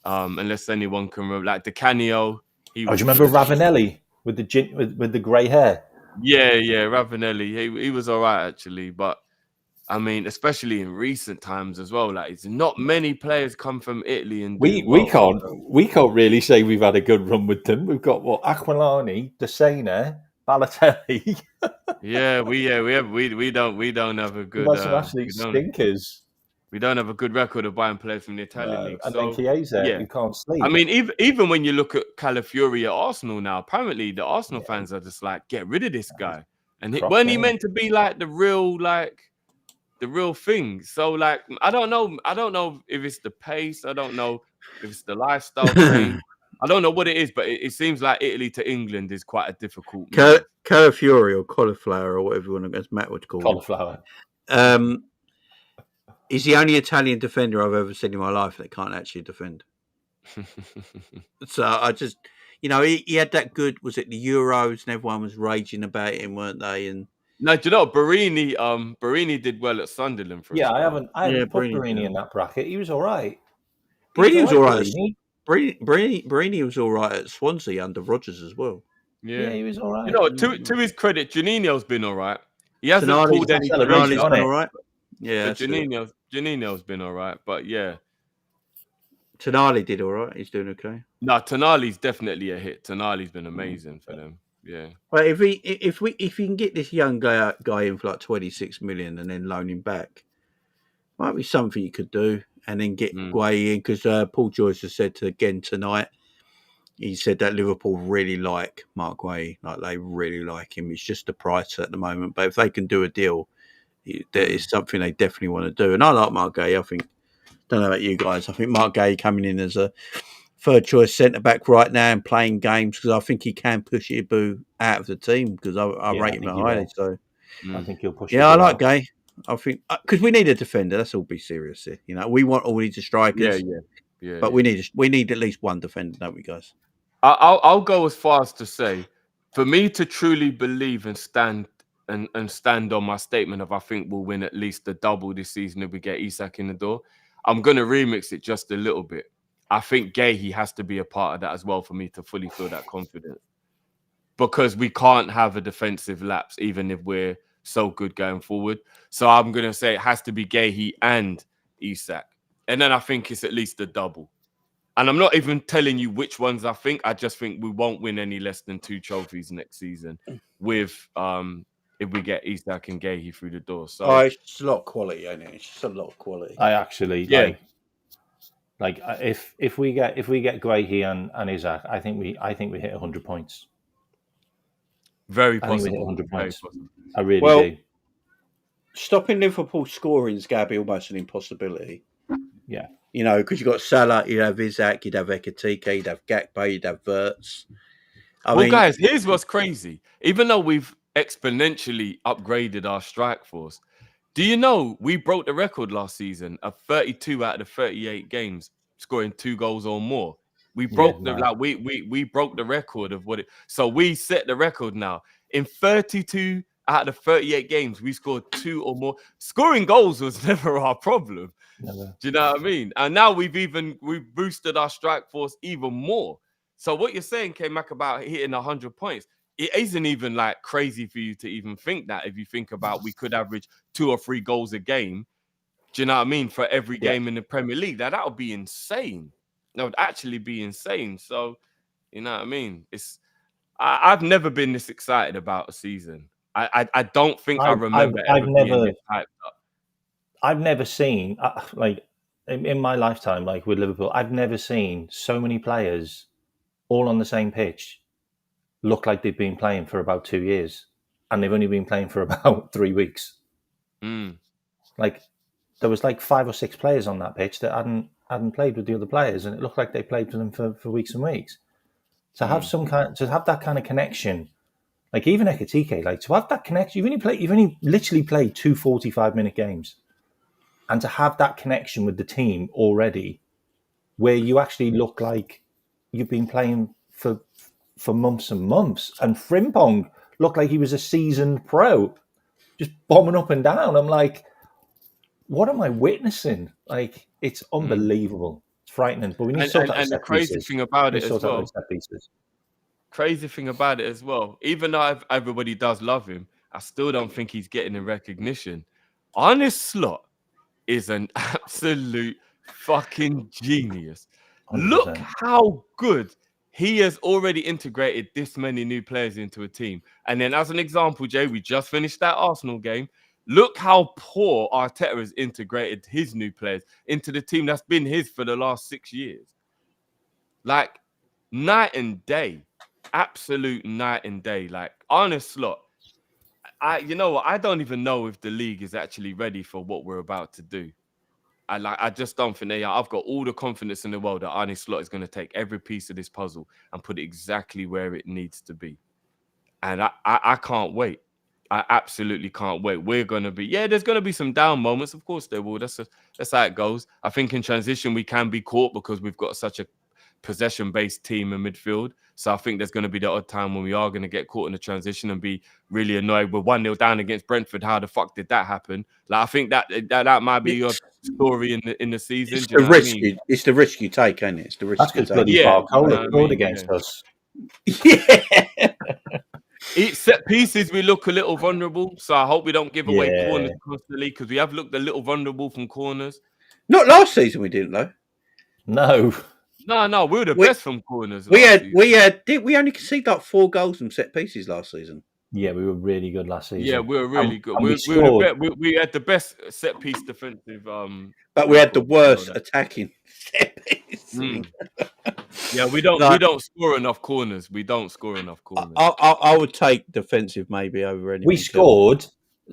Unless anyone can remember, like Di Canio. Do you remember Ravanelli with the grey hair? Yeah, Ravanelli. He was all right actually, but I mean, especially in recent times as well. Like, it's not many players come from Italy and do We well. can't really say we've had a good run with them. We've got Aquilani, Desena, Balotelli. We don't have a We've good had some absolute stinkers. we don't have a good record of buying players from the Italian league. And So then Chiesa, yeah, who can't sleep. I mean, even when you look at Calafiori at Arsenal now, apparently the Arsenal fans are just like, get rid of this guy. And weren't he meant to be like the real thing? So like, I don't know if it's the pace. I don't know if it's the lifestyle change. I don't know what it is, but it seems like Italy to England is quite a difficult move. Calafiori or cauliflower or whatever you want to, as Matt would call Cauliflower. him. He's the only Italian defender I've ever seen in my life that can't actually defend. So I just, he had that good. Was it the Euros and everyone was raging about him, weren't they? And no, do you know Barini did well at Sunderland for a Yeah, spell. I haven't put Barini in that bracket. He was all right. Barini was all right. Barini was all right at Swansea under Rodgers as well. Yeah, he was all right. To his credit, Juninho's been all right. He hasn't pulled any celebration, Tonali's been all right. Yeah, but Juninho's been all right. But yeah, Tonali did all right. He's doing okay. No, Tonali's definitely a hit. Tonali's been amazing for them. Yeah. But if you can get this young guy in for like 26 million and then loan him back, might be something you could do. And then get Gueye in because Paul Joyce has said again tonight. He said that Liverpool really like Mark Gueye, like they really like him. It's just the price at the moment, but if they can do a deal, that is something they definitely want to do. And I like Mark Gueye. I think, don't know about you guys, I think Mark Gueye coming in as a third choice centre back right now and playing games because I think he can push Ibu out of the team because I rate him highly. So I think he'll push. Yeah, I like Gueye. I think because we need a defender. Let's all be serious here. We want all these strikers. Yeah. But we need at least one defender, don't we, guys? I'll go as far as to say, for me to truly believe and stand on my statement of I think we'll win at least the double this season if we get Isak in the door, I'm gonna remix it just a little bit. I think Gueye has to be a part of that as well for me to fully feel that confident. Because we can't have a defensive lapse even if we're so good going forward. So I'm gonna say it has to be Gueye and Isak. And then I think it's at least a double. And I'm not even telling you which ones I think. I just think we won't win any less than 2 trophies next season with if we get Isak and Gueye through the door. So it's a lot of quality, ain't it? It's just a lot of quality. I actually like if we get Gueye and Isak, I think we hit 100 points. Very I think we hit possible. 100 Very points. possible. I really Well, do. Stopping Liverpool scoring is going to be almost an impossibility. Yeah. You know, because you've got Salah, you'd have Isak, you'd have Ekatike, you'd have Gakpo, you'd have Wirtz. I mean, Guys, here's what's crazy. Even though we've exponentially upgraded our strike force, do you know we broke the record last season of 32 out of the 38 games scoring 2 goals or more? We broke we broke the record of what it. So we set the record now. In 32 out of the 38 games, we scored 2 or more. Scoring goals was never our problem. Never. Do you know what I mean? And now we've boosted our strike force even more. So what you're saying, K-Mac, about hitting 100 points, it isn't even like crazy for you to even think that. If you think about, we could average 2 or 3 goals a game. Do you know what I mean? For every game in the Premier League, that would be insane. That would actually be insane. So, you know what I mean? I've never been this excited about a season. I don't think I remember ever being this hyped up. I've never seen like in my lifetime, like with Liverpool, I've never seen so many players all on the same pitch look like they've been playing for about 2 years, and they've only been playing for about 3 weeks. Like there was like 5 or 6 players on that pitch that hadn't played with the other players, and it looked like they played with them for weeks and weeks. To have that kind of connection, like even Ekatike, like to have that connection, you've only literally played 2 45-minute games. And to have that connection with the team already, where you actually look like you've been playing for months and months, and Frimpong looked like he was a seasoned pro, just bombing up and down. I'm like, what am I witnessing? Like, it's unbelievable. It's frightening. But we need to sort out and the crazy thing about it as well. Crazy thing about it as well. Even though everybody does love him, I still don't think he's getting the recognition. Arne Slot is an absolute fucking genius. 100%. Look how good he has already integrated this many new players into a team. And then as an example, Jay, we just finished that Arsenal game. Look how poor Arteta has integrated his new players into the team that's been his for the last 6 years. Like, night and day. Absolute night and day. Like, Arne Slot, you know what? I don't even know if the league is actually ready for what we're about to do. I just don't think they are. I've got all the confidence in the world that Arne Slot is going to take every piece of this puzzle and put it exactly where it needs to be. And I can't wait. I absolutely can't wait. We're going to be, there's going to be some down moments. Of course there will. That's how it goes. I think in transition we can be caught because we've got such a possession-based team in midfield. So I think there's going to be the odd time when we are going to get caught in the transition and be really annoyed. We're 1-0 down against Brentford. How the fuck did that happen? Like, I think that might be your story in the season. It's the risk you take, ain't it? It's the risk. That's because bloody Barcola scored against us. Yeah. Each set pieces, we look a little vulnerable. So I hope we don't give away corners constantly, because we have looked a little vulnerable from corners. Not last season, we didn't though. No, we were the best from corners. We only conceded like 4 goals from set pieces last season. Yeah, we were really good last season. Yeah, we were really good. We had the best set piece defensive. But we had the worst attacking set piece. Yeah, we don't score enough corners. We don't score enough corners. I would take defensive maybe over anything. We scored.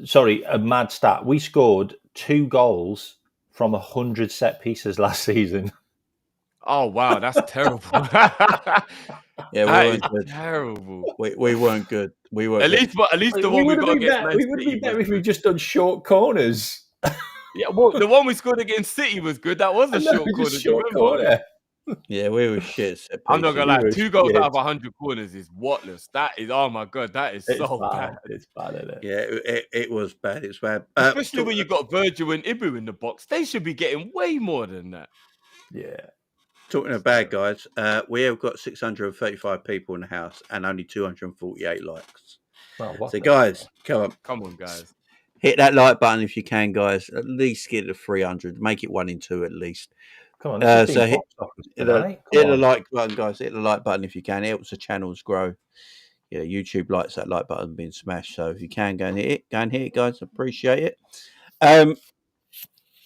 Sorry, a mad stat. We scored 2 goals from 100 set pieces last season. Oh wow, that's terrible. Yeah, we weren't good. Terrible. We weren't good. We weren't. At least the one we got against Man City. We would be better if we just done short corners. Yeah, well, the one we scored against City was good. That was a short corner. Yeah, we were shit. I'm not gonna lie. 2 goals out of 100 corners is whatless. That is, oh my god, that is so bad. It's bad, isn't it? Yeah, it was bad. It's bad. Especially when you got Virgil and Ibu in the box. They should be getting way more than that. Yeah. Talking of bad guys, we have got 635 people in the house and only 248 likes. Oh, so guys, come on, guys. Hit that like button if you can, guys. At least get to 300. Make it 1 in 2 at least. Come on. So hit the like button, guys. Hit the like button if you can. It helps the channels grow. Yeah, YouTube likes that like button being smashed. So if you can, go and hit it, guys. Appreciate it.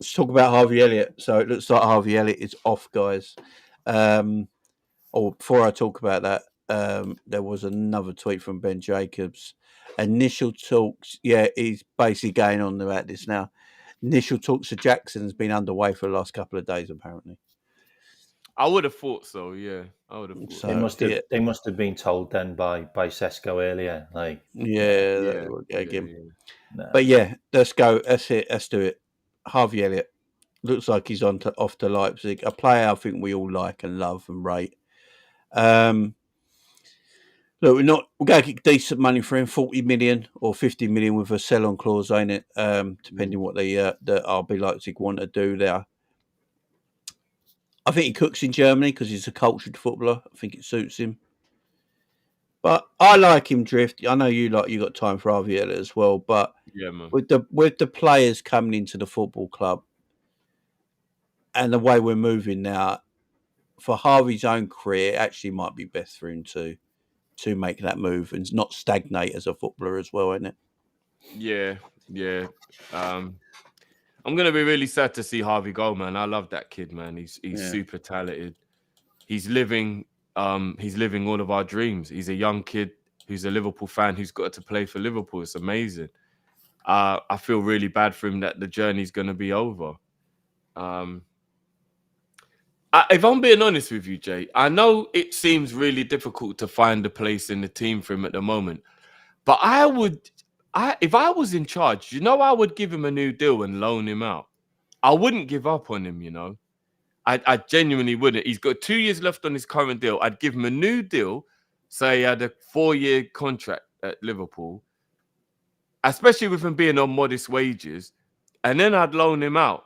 Let's talk about Harvey Elliott. So it looks like Harvey Elliott is off, guys. Before I talk about that, there was another tweet from Ben Jacobs. Initial talks, yeah, he's basically going on about this now. Initial talks to Jackson has been underway for the last couple of days, apparently. I would have thought so. Yeah, I would have thought. So, They must have been told then by Sesko earlier. Like, yeah, Yeah. again. no. But yeah, let's go. That's it. Let's do it. Harvey Elliott looks like he's off to Leipzig, a player I think we all like and love and rate. Look, we're going to get decent money for him, 40 million or 50 million with a sell-on clause, ain't it? Depending what the RB Leipzig want to do there. I think he cooks in Germany because he's a cultured footballer. I think it suits him. But I like him drift. I know you got time for Harvey Elliott as well. But Yeah, man. with the players coming into the football club and the way we're moving now, for Harvey's own career, it actually might be best for him to make that move and not stagnate as a footballer as well, isn't it? Yeah. I'm gonna be really sad to see Harvey go, man. I love that kid, man. He's super talented. He's living all of our dreams. He's a young kid who's a Liverpool fan who's got to play for Liverpool. It's amazing. I feel really bad for him that the journey's gonna be over. If I'm being honest with you, Jay, I know it seems really difficult to find a place in the team for him at the moment, but if I was in charge, I would give him a new deal and loan him out. I wouldn't give up on him, I genuinely wouldn't. He's got 2 years left on his current deal. I'd give him a new deal, say he had a 4-year contract at Liverpool, especially with him being on modest wages, and then I'd loan him out.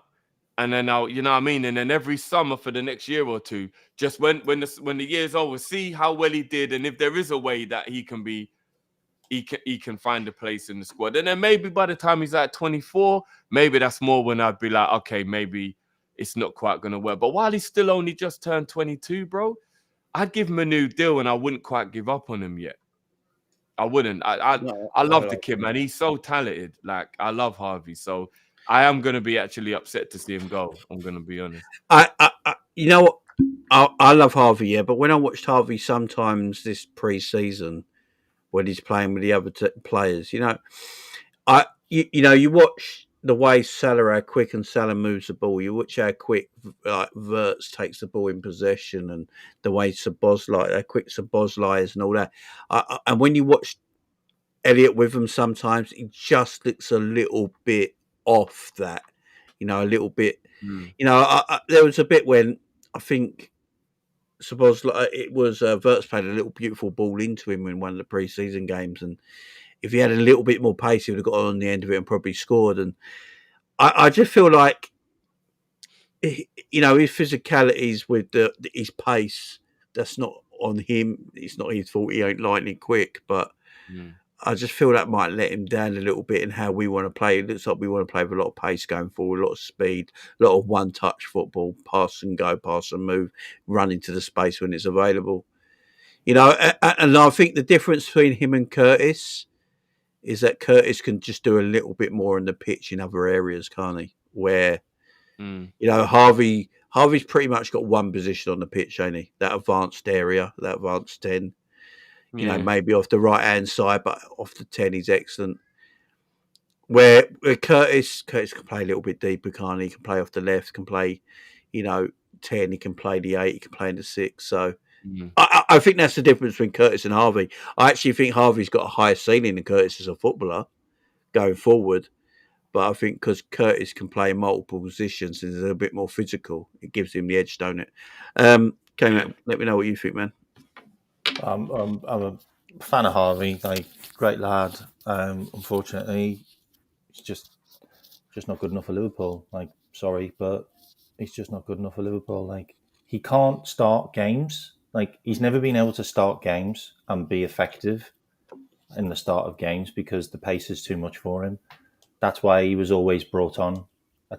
And then and then every summer for the next year or two, just when the year's over, see how well he did, and if there is a way that he can find a place in the squad. And then maybe by the time he's at 24, maybe that's more when I'd be like, okay, maybe it's not quite gonna work. But while he's still only just turned 22, bro, I'd give him a new deal, and I wouldn't quite give up on him yet. I wouldn't. I love the kid, man. He's so talented. Like, I love Harvey, so I am going to be actually upset to see him go. I'm going to be honest. You know what? I love Harvey, yeah, but when I watched Harvey sometimes this pre-season when he's playing with the other players, you watch the way Salah, how quick and Salah moves the ball. You watch how quick Wirtz takes the ball in possession, and the way how quick Szoboszlai is and all that. And when you watch Elliott with him, sometimes he just looks a little bit off that, a little bit. There was a bit when I think Szoboszlai, it was Wirtz played a little beautiful ball into him in one of the pre-season games, and if he had a little bit more pace, he would have got on the end of it and probably scored. And I just feel like, his physicalities with his pace, that's not on him. It's not his fault. He ain't lightning quick, but I just feel that might let him down a little bit in how we want to play. It looks like we want to play with a lot of pace going forward, a lot of speed, a lot of one-touch football, pass and go, pass and move, run into the space when it's available. And I think the difference between him and Curtis is that Curtis can just do a little bit more on the pitch in other areas, can't he? Where, Harvey's pretty much got one position on the pitch, ain't he? That advanced area, that advanced 10. Maybe off the right-hand side, but off the 10, he's excellent. Where Curtis can play a little bit deeper, can't he? He can play off the left, can play, 10, he can play the 8, he can play in the 6. So I think that's the difference between Curtis and Harvey. I actually think Harvey's got a higher ceiling than Curtis as a footballer going forward. But I think because Curtis can play in multiple positions and is a bit more physical, it gives him the edge, don't it? Let me know what you think, man. I'm a fan of Harvey, like, great lad. Unfortunately, he's just not good enough for Liverpool. Like, sorry, but he's just not good enough for Liverpool. Like, he can't start games. Like, he's never been able to start games and be effective in the start of games because the pace is too much for him. That's why he was always brought on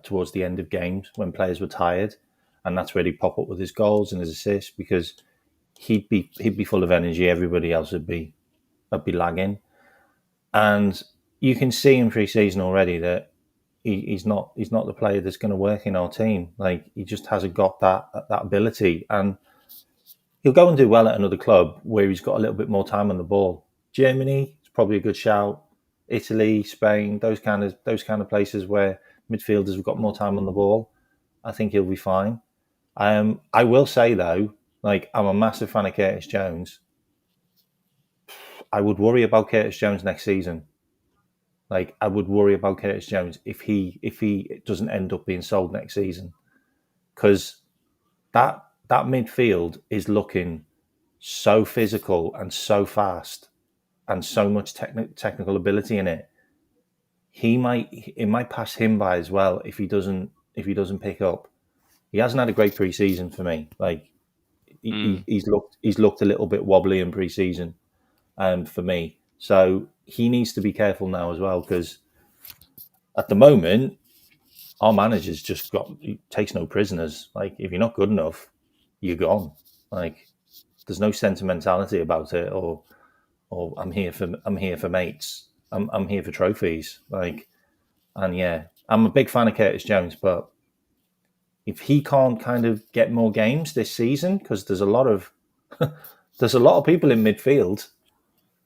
towards the end of games when players were tired, and that's where he'd pop up with his goals and his assists because he'd be full of energy. Everybody else would be lagging, and you can see in pre-season already that he's not the player that's going to work in our team. Like, he just hasn't got that ability, and he'll go and do well at another club where he's got a little bit more time on the ball. Germany is probably a good shout. Italy, Spain, those kind of places where midfielders have got more time on the ball. I think he'll be fine. I will say though, like, I'm a massive fan of Curtis Jones. I would worry about Curtis Jones next season. Like, I would worry about Curtis Jones if he doesn't end up being sold next season, because that midfield is looking so physical and so fast and so much technical ability in it. It might pass him by as well if he doesn't pick up. He hasn't had a great pre-season for me. Like, he's looked a little bit wobbly in pre-season, for me. So he needs to be careful now as well, because at the moment our manager's he takes no prisoners. Like, if you're not good enough, you're gone. Like, there's no sentimentality about it, or I'm here for mates. I'm here for trophies. Like, and yeah, I'm a big fan of Curtis Jones, but if he can't kind of get more games this season, because there's a lot of people in midfield.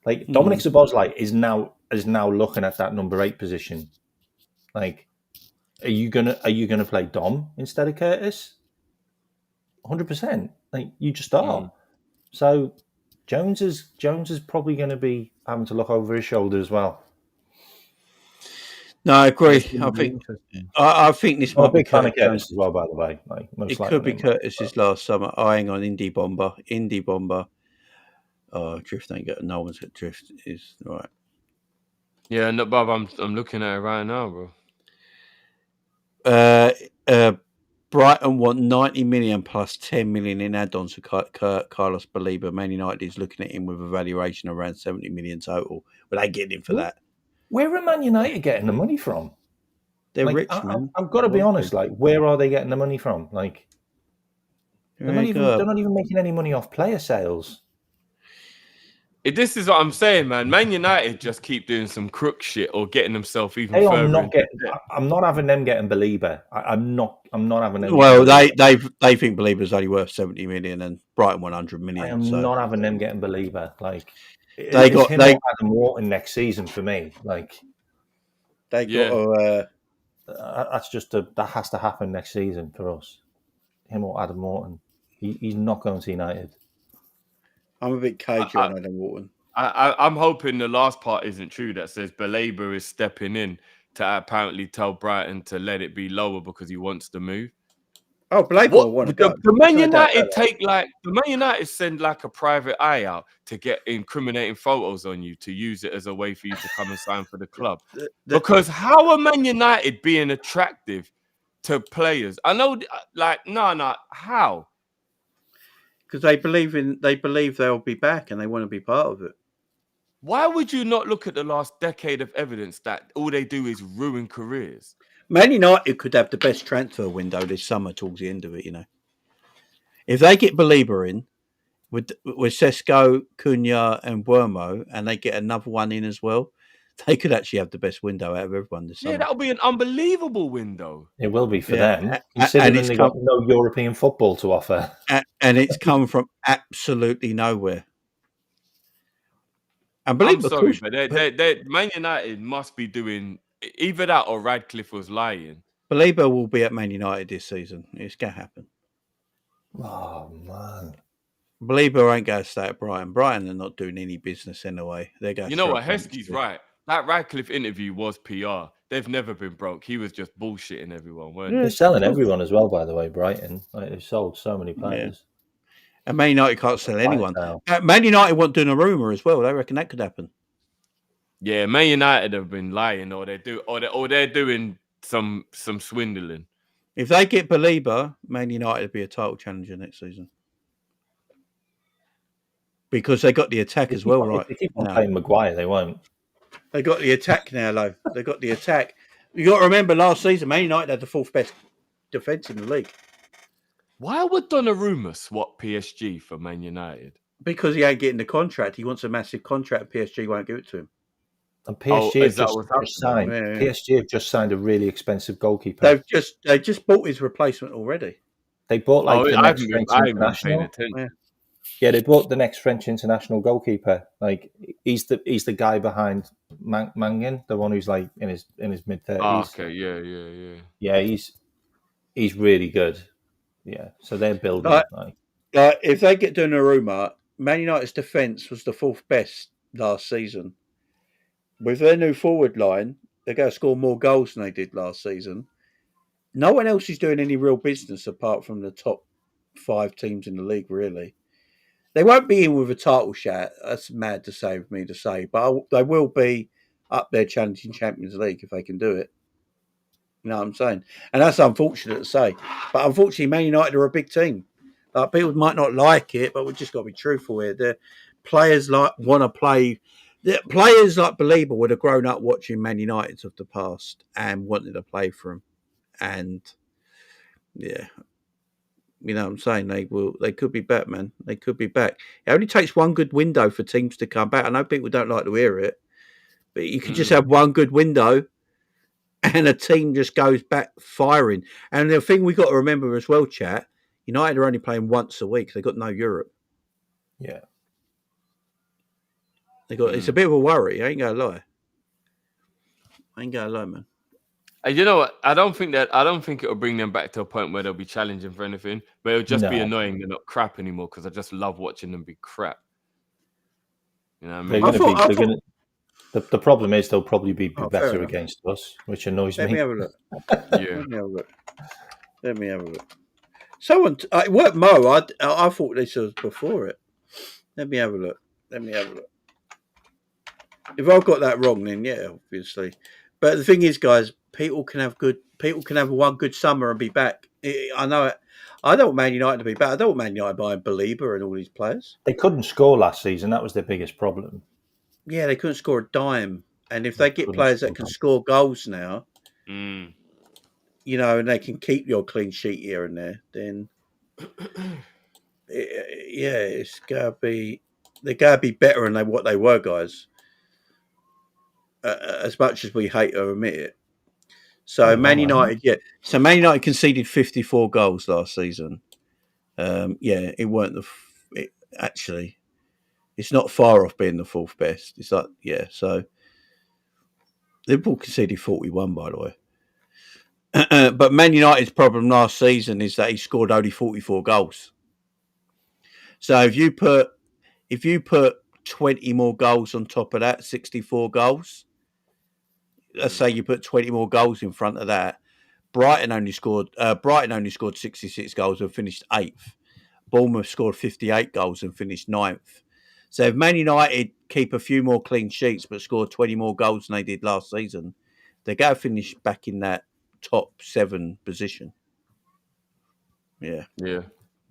Like, Dominic Szoboszlai is now looking at that number 8 position. Like, are you gonna play Dom instead of Curtis? 100%. Like, you just are. So Jones is probably going to be having to look over his shoulder as well. No, I agree. I think this might be Curtis Jones as well, by the way. Like, it could be Curtis's last summer. Oh, hang on, Indie Bomber. Oh, Drift ain't got. No one's at Drift. Is right. Yeah, no, Bob. I'm looking at it right now, bro. Brighton want 90 million plus 10 million in add-ons for Carlos Baleba. Man United is looking at him with a valuation around 70 million total. But they get him for that. Where are Man United getting the money from? They're like, rich, man. I've got to be honest. Like, where are they getting the money from? Like, they're not even making any money off player sales. This is what I'm saying, man. Man United just keep doing some crook shit or getting themselves even further. I'm not having them getting Baleba. I'm not having them. Well, they think Baleba's only worth 70 million and Brighton 100 million. I am not having them getting Baleba. Like, they got Adam Wharton next season for me. Like, they got that has to happen next season for us. Him or Adam Wharton. He's not going to United. I'm a bit cagey on Adam Wharton. I'm hoping the last part isn't true that says Baleba is stepping in to apparently tell Brighton to let it be lower because he wants to move. Oh, Baleba will want to go. The Man United send like a private eye out to get incriminating photos on you to use it as a way for you to come and sign for the club. Because how are Man United being attractive to players? I know, like, no, how? Because they believe they'll be back and they want to be part of it. Why would you not look at the last decade of evidence that all they do is ruin careers? Man United could have the best transfer window this summer towards the end of it, you know. If they get Baleba in with Sesko, Cunha and Wermo, and they get another one in as well, they could actually have the best window out of everyone this summer. Yeah, that'll be an unbelievable window. It will be for them. Considering they've got no European football to offer. And it's come from absolutely nowhere. And I'm sorry, but Man United must be doing either that or Radcliffe was lying. Baleba will be at Man United this season. It's going to happen. Oh, man. Baleba ain't going to stay at Brighton. Brighton are not doing any business anyway. They're going. You know what? Heskey's right. That Radcliffe interview was PR. They've never been broke. He was just bullshitting everyone, weren't they? They're selling everyone as well, by the way, Brighton. Like, they've sold so many players. Yeah. And Man United can't sell anyone. Man United want Donnarumma as well. They reckon that could happen. Yeah, Man United have been lying, or they're doing some swindling. If they get Baleba, Man United will be a title challenger next season. Because they got the attack as well, right? If they keep on playing Maguire, they won't. They got the attack now, though. They got the attack. You got to remember, last season, Man United had the 4th best defence in the league. Why would Donnarumma swap PSG for Man United? Because he ain't getting the contract. He wants a massive contract. PSG won't give it to him. And PSG have just signed. Yeah. PSG have just signed a really expensive goalkeeper. They just bought his replacement already. They bought like I haven't been paying attention. Yeah. Yeah, they brought the next French international goalkeeper. Like he's the guy behind Mangin, the one who's like in his mid 30s. Okay, yeah. Yeah, he's really good. Yeah, so they're building Like, if they get Donnarumma, Man United's defence was the fourth best last season. With their new forward line, they're going to score more goals than they did last season. No one else is doing any real business apart from the top 5 teams in the league, really. They won't be in with a title shot. That's mad to say for me to say, but they will be up there challenging Champions League if they can do it. You know what I'm saying? And that's unfortunate to say. But unfortunately, Man United are a big team. Like, people might not like it, but we've just got to be truthful here. The players want to play. The players like Belieber would have grown up watching Man United of the past and wanted to play for them. And yeah, you know what I'm saying? They could be back, man. They could be back. It only takes one good window for teams to come back. I know people don't like to hear it, but you can just have one good window and a team just goes back firing. And the thing we got to remember as well, chat, United are only playing once a week. They got no Europe. Yeah. It's a bit of a worry. I ain't gonna lie. Man. And you know what? I don't think it'll bring them back to a point where they'll be challenging for anything. But it'll just be annoying. They're not crap anymore because I just love watching them be crap. You know what I mean? The problem is they'll probably be better against us, which annoys me. Let me have a look. Let me have a look. Someone, it weren't Mo. I thought this was before it. Let me have a look. If I've got that wrong, then yeah, obviously. But the thing is, guys, people can have one good summer and be back. I know it. I don't want Man United to be back. I don't want Man United buying Belieber and all these players. They couldn't score last season. That was their biggest problem. Yeah, they couldn't score a dime. And if they get players that can score goals now, you know, and they can keep your clean sheet here and there, then it's gotta be better than what they were, guys. As much as we hate to admit it. So Man United conceded 54 goals last season. It weren't actually. It's not far off being the fourth best. It's like, so Liverpool conceded 41, by the way. But Man United's problem last season is that he scored only 44 goals. So if you put 20 more goals on top of that, 64 goals, let's say you put 20 more goals in front of that, Brighton only scored 66 goals and finished 8th. Bournemouth scored 58 goals and finished 9th. So if Man United keep a few more clean sheets but score 20 more goals than they did last season, they're going to finish back in that top 7 position. Yeah. Yeah.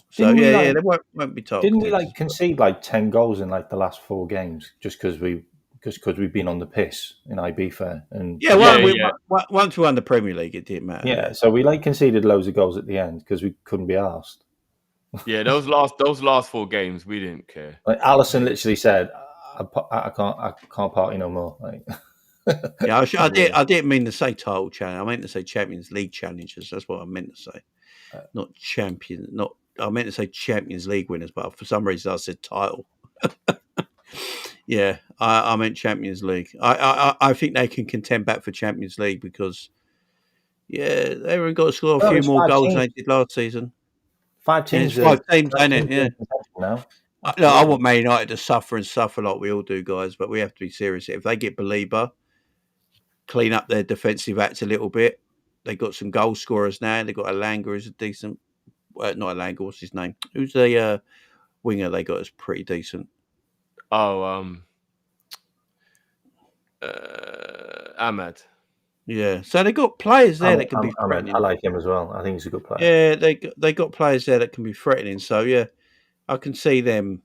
So they won't be told. Didn't we concede 10 goals in the last 4 games just because we've been on the piss in Ibiza? And once we won the Premier League, it didn't matter. Yeah, so we conceded loads of goals at the end because we couldn't be arsed. Yeah, those last 4 games, we didn't care. Alisson literally said, "I can't party no more." I didn't mean to say title challenge. I meant to say Champions League challenges. That's what I meant to say, not champion. I meant to say Champions League winners, but for some reason I said title. Yeah, I meant Champions League. I think they can contend back for Champions League because, they haven't got to score a few more goals than they did last season. 5 teams. It's 5 teams, ain't it? Yeah. Now. I want Man United to suffer like we all do, guys, but we have to be serious. If they get Belieber, clean up their defensive acts a little bit. They got some goal scorers now. They got Alanga who's a decent. Not Alanga. What's his name? Who's the winger they got? Is pretty decent. Oh, Ahmad. Yeah, so they got players there that can be threatening. I like him as well. I think he's a good player. Yeah, they got players there that can be threatening. So yeah, I can see them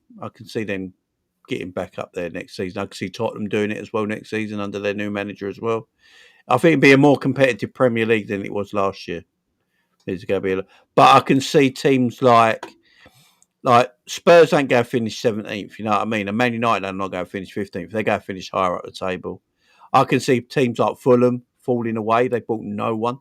getting back up there next season. I can see Tottenham doing it as well next season under their new manager as well. I think it'd be a more competitive Premier League than it was last year. It's going to be, but I can see teams like Spurs ain't going to finish 17th. You know what I mean? And Man United are not going to finish 15th. They're going to finish higher up the table. I can see teams like Fulham falling away. They bought no one.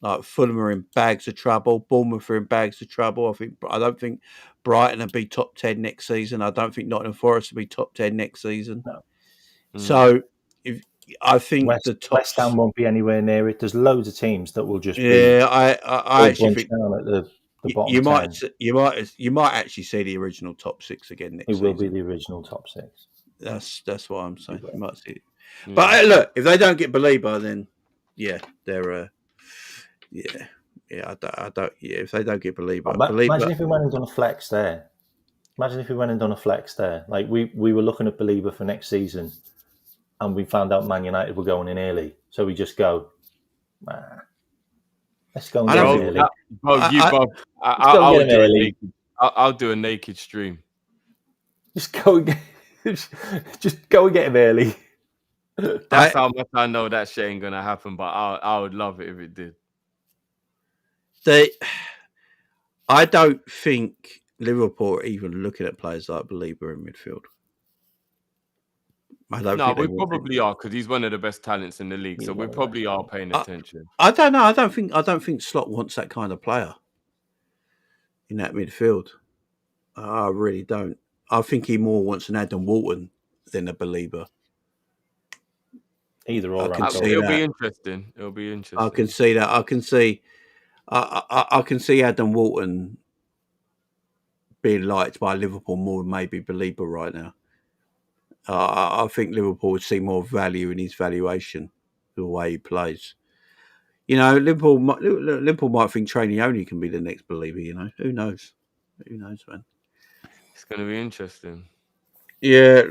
Like Fulham are in bags of trouble. Bournemouth are in bags of trouble. I don't think Brighton will be top 10 next season. I don't think Nottingham Forest will be top 10 next season. No. So I think the top. West Ham won't be anywhere near it. There's loads of teams that will just be Yeah, I actually think down at the bottom you 10. you might actually see the original top 6 again next It season. will be the original top 6. That's what I'm saying. You might see it. Yeah. But look, if they don't get Belieber, then they're I don't. Yeah, if they don't get Belieber, Imagine if we went and done a flex there. Like we were looking at Belieber for next season, and we found out Man United were going in early, so we just go, let's go and get him early. I'll do a naked stream. Just go and get him early. That's how much I know that shit ain't gonna happen, but I would love it if it did. I don't think Liverpool are even looking at players like Belieber in midfield. We probably are, because he's one of the best talents in the league. So we probably are paying attention. I don't know. I don't think Slot wants that kind of player in that midfield. I really don't. I think he more wants an Adam Walton than a Belieber. Either or. It'll be interesting. I can see that. I can see Adam Walton being liked by Liverpool more than maybe Belieber right now. I think Liverpool would see more value in his valuation, the way he plays. You know, Liverpool might think Trainioni can be the next Belieber. You know, who knows? Who knows, man? It's going to be interesting. Yeah,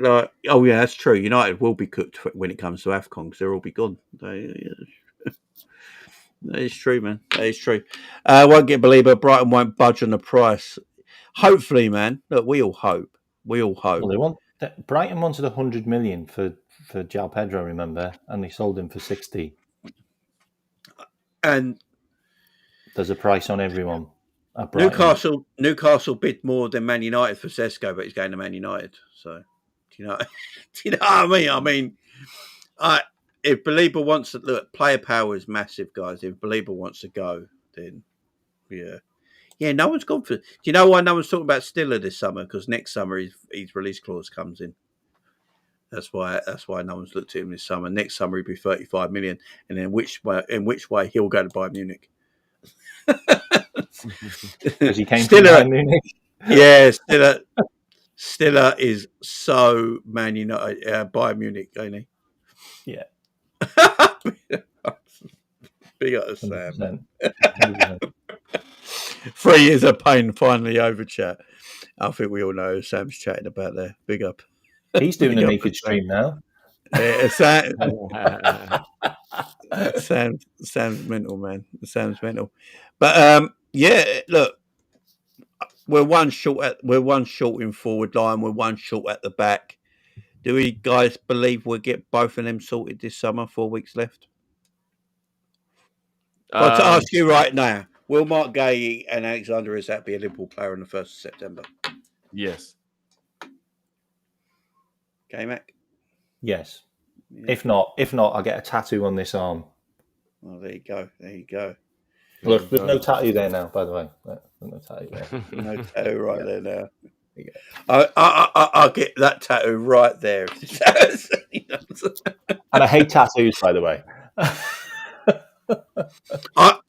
that's true. United will be cooked when it comes to AFCON because they'll all be gone. That is true, man. That is true. Won't get Belieber. Brighton won't budge on the price. Hopefully, man. Look, we all hope. Well, Brighton wanted 100 million for João Pedro, remember, and they sold him for 60. And there's a price on everyone. Newcastle bid more than Man United for Sesko, but he's going to Man United. So, do you know what I mean? I mean, if Belieber wants to look, player power is massive, guys. If Belieber wants to go, then no one's gone for. Do you know why no one's talking about Stiller this summer? Because next summer his release clause comes in. That's why no one's looked at him this summer. Next summer he'd be 35 million, and then in which way he'll go to Bayern Munich. Because he came to Bayern Munich. Yeah, Stiller is so Man United, Bayern Munich, ain't he? Yeah. Big up to Sam. 3 years of pain finally over, chat. I think we all know who Sam's chatting about there. Big up. He's doing a naked stream now. Yeah, Sam's mental, man. Sam's mental. But look, we're one short in forward line. We're one short at the back. Do we guys believe we'll get both of them sorted this summer? 4 weeks left. But to ask you right now, will Mark Gay and Alexander Isak be a Liverpool player on the 1st of September? Yes. Okay, Mac? Yes. Yeah. If not, I get a tattoo on this arm. Oh, there you go. Look, there's no tattoo there now, by the way. No tattoo there. No tattoo right there now. I'll get that tattoo right there. And I hate tattoos, by the way. I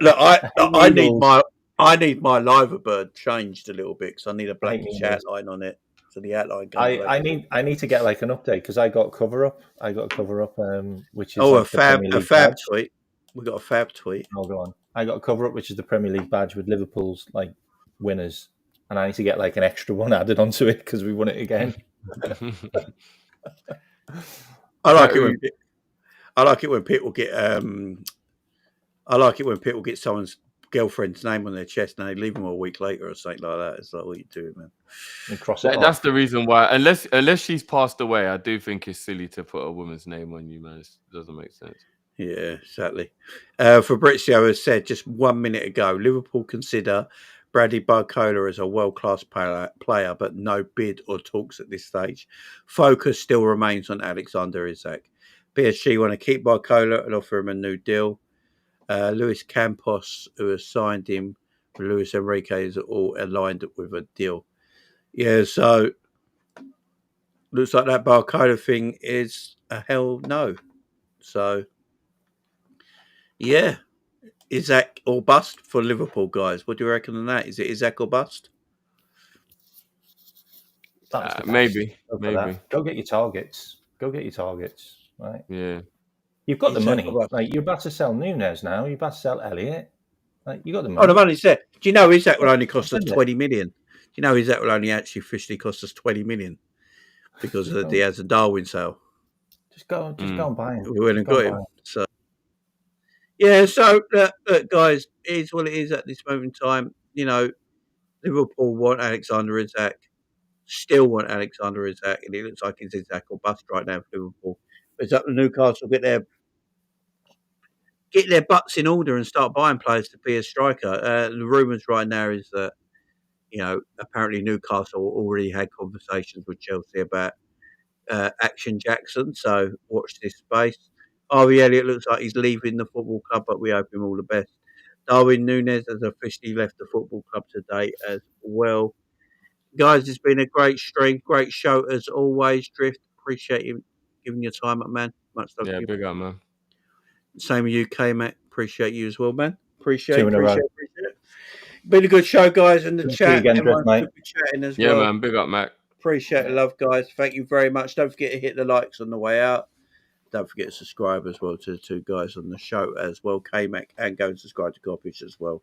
need my Liverbird changed a little bit because I need a blackish outline on it. So the outline goes I need to get like an update because I got cover up, which is a fab tweet. We got a fab tweet. I'll go on. I got a cover up, which is the Premier League badge with Liverpool's like winners, and I need to get like an extra one added onto it because we won it again. I like it when people get. I like it when people get someone's girlfriend's name on their chest and they leave them a week later or something like that. It's like, what are you doing, man? And cross it That's the reason why. Unless she's passed away, I do think it's silly to put a woman's name on you, man. It doesn't make sense. Yeah, exactly. Fabrizio has said just 1 minute ago, Liverpool consider Bradley Barcola as a world-class player, but no bid or talks at this stage. Focus still remains on Alexander Isak. PSG want to keep Barcola and offer him a new deal. Luis Campos, who has signed him, with Luis Enrique, is all aligned with a deal. Yeah, so looks like that Barcola thing is a hell no. So, yeah. Isak or bust for Liverpool, guys. What do you reckon on that? Is it Isak or bust? That was the best. Maybe. Go for that. Go get your targets. Right? Yeah. You've got the Isak money. or bust? Like, you're about to sell Núñez now. You're about to sell Elliott. Like, you got the Oh, money. the money's there. Do you know Isak will only cost us Send it. 20 million? Do you know Isak will only actually officially cost us 20 million because of he has a Darwin sale. Just go and buy him. We went and got him. So yeah, so look, guys, it is what it is at this moment in time. You know, Liverpool want Alexander Isak, still want Alexander Isak, and it looks like it's Isak or bust right now for Liverpool. It's up to Newcastle get their butts in order and start buying players to be a striker. The rumours right now is that, you know, apparently Newcastle already had conversations with Chelsea about Action Jackson, so watch this space. Harvey Elliott looks like he's leaving the football club, but we hope him all the best. Darwin Nunez has officially left the football club today as well. Guys, it's been a great stream, great show as always. Drift, appreciate you giving your time up, man. Much love to you. Big up, man. Same with you, K-Mac. Appreciate you as well, man. Appreciate Two in a row. it. Been a good show, guys, in the Good to chat. see you again, Everyone's Drift, mate. good for chatting as Yeah, well. man. Big up, Mac. Appreciate the love, guys. Thank you very much. Don't forget to hit the likes on the way out. Don't forget to subscribe as well to the two guys on the show as well, K-Mac, and go and subscribe to Coppish as well.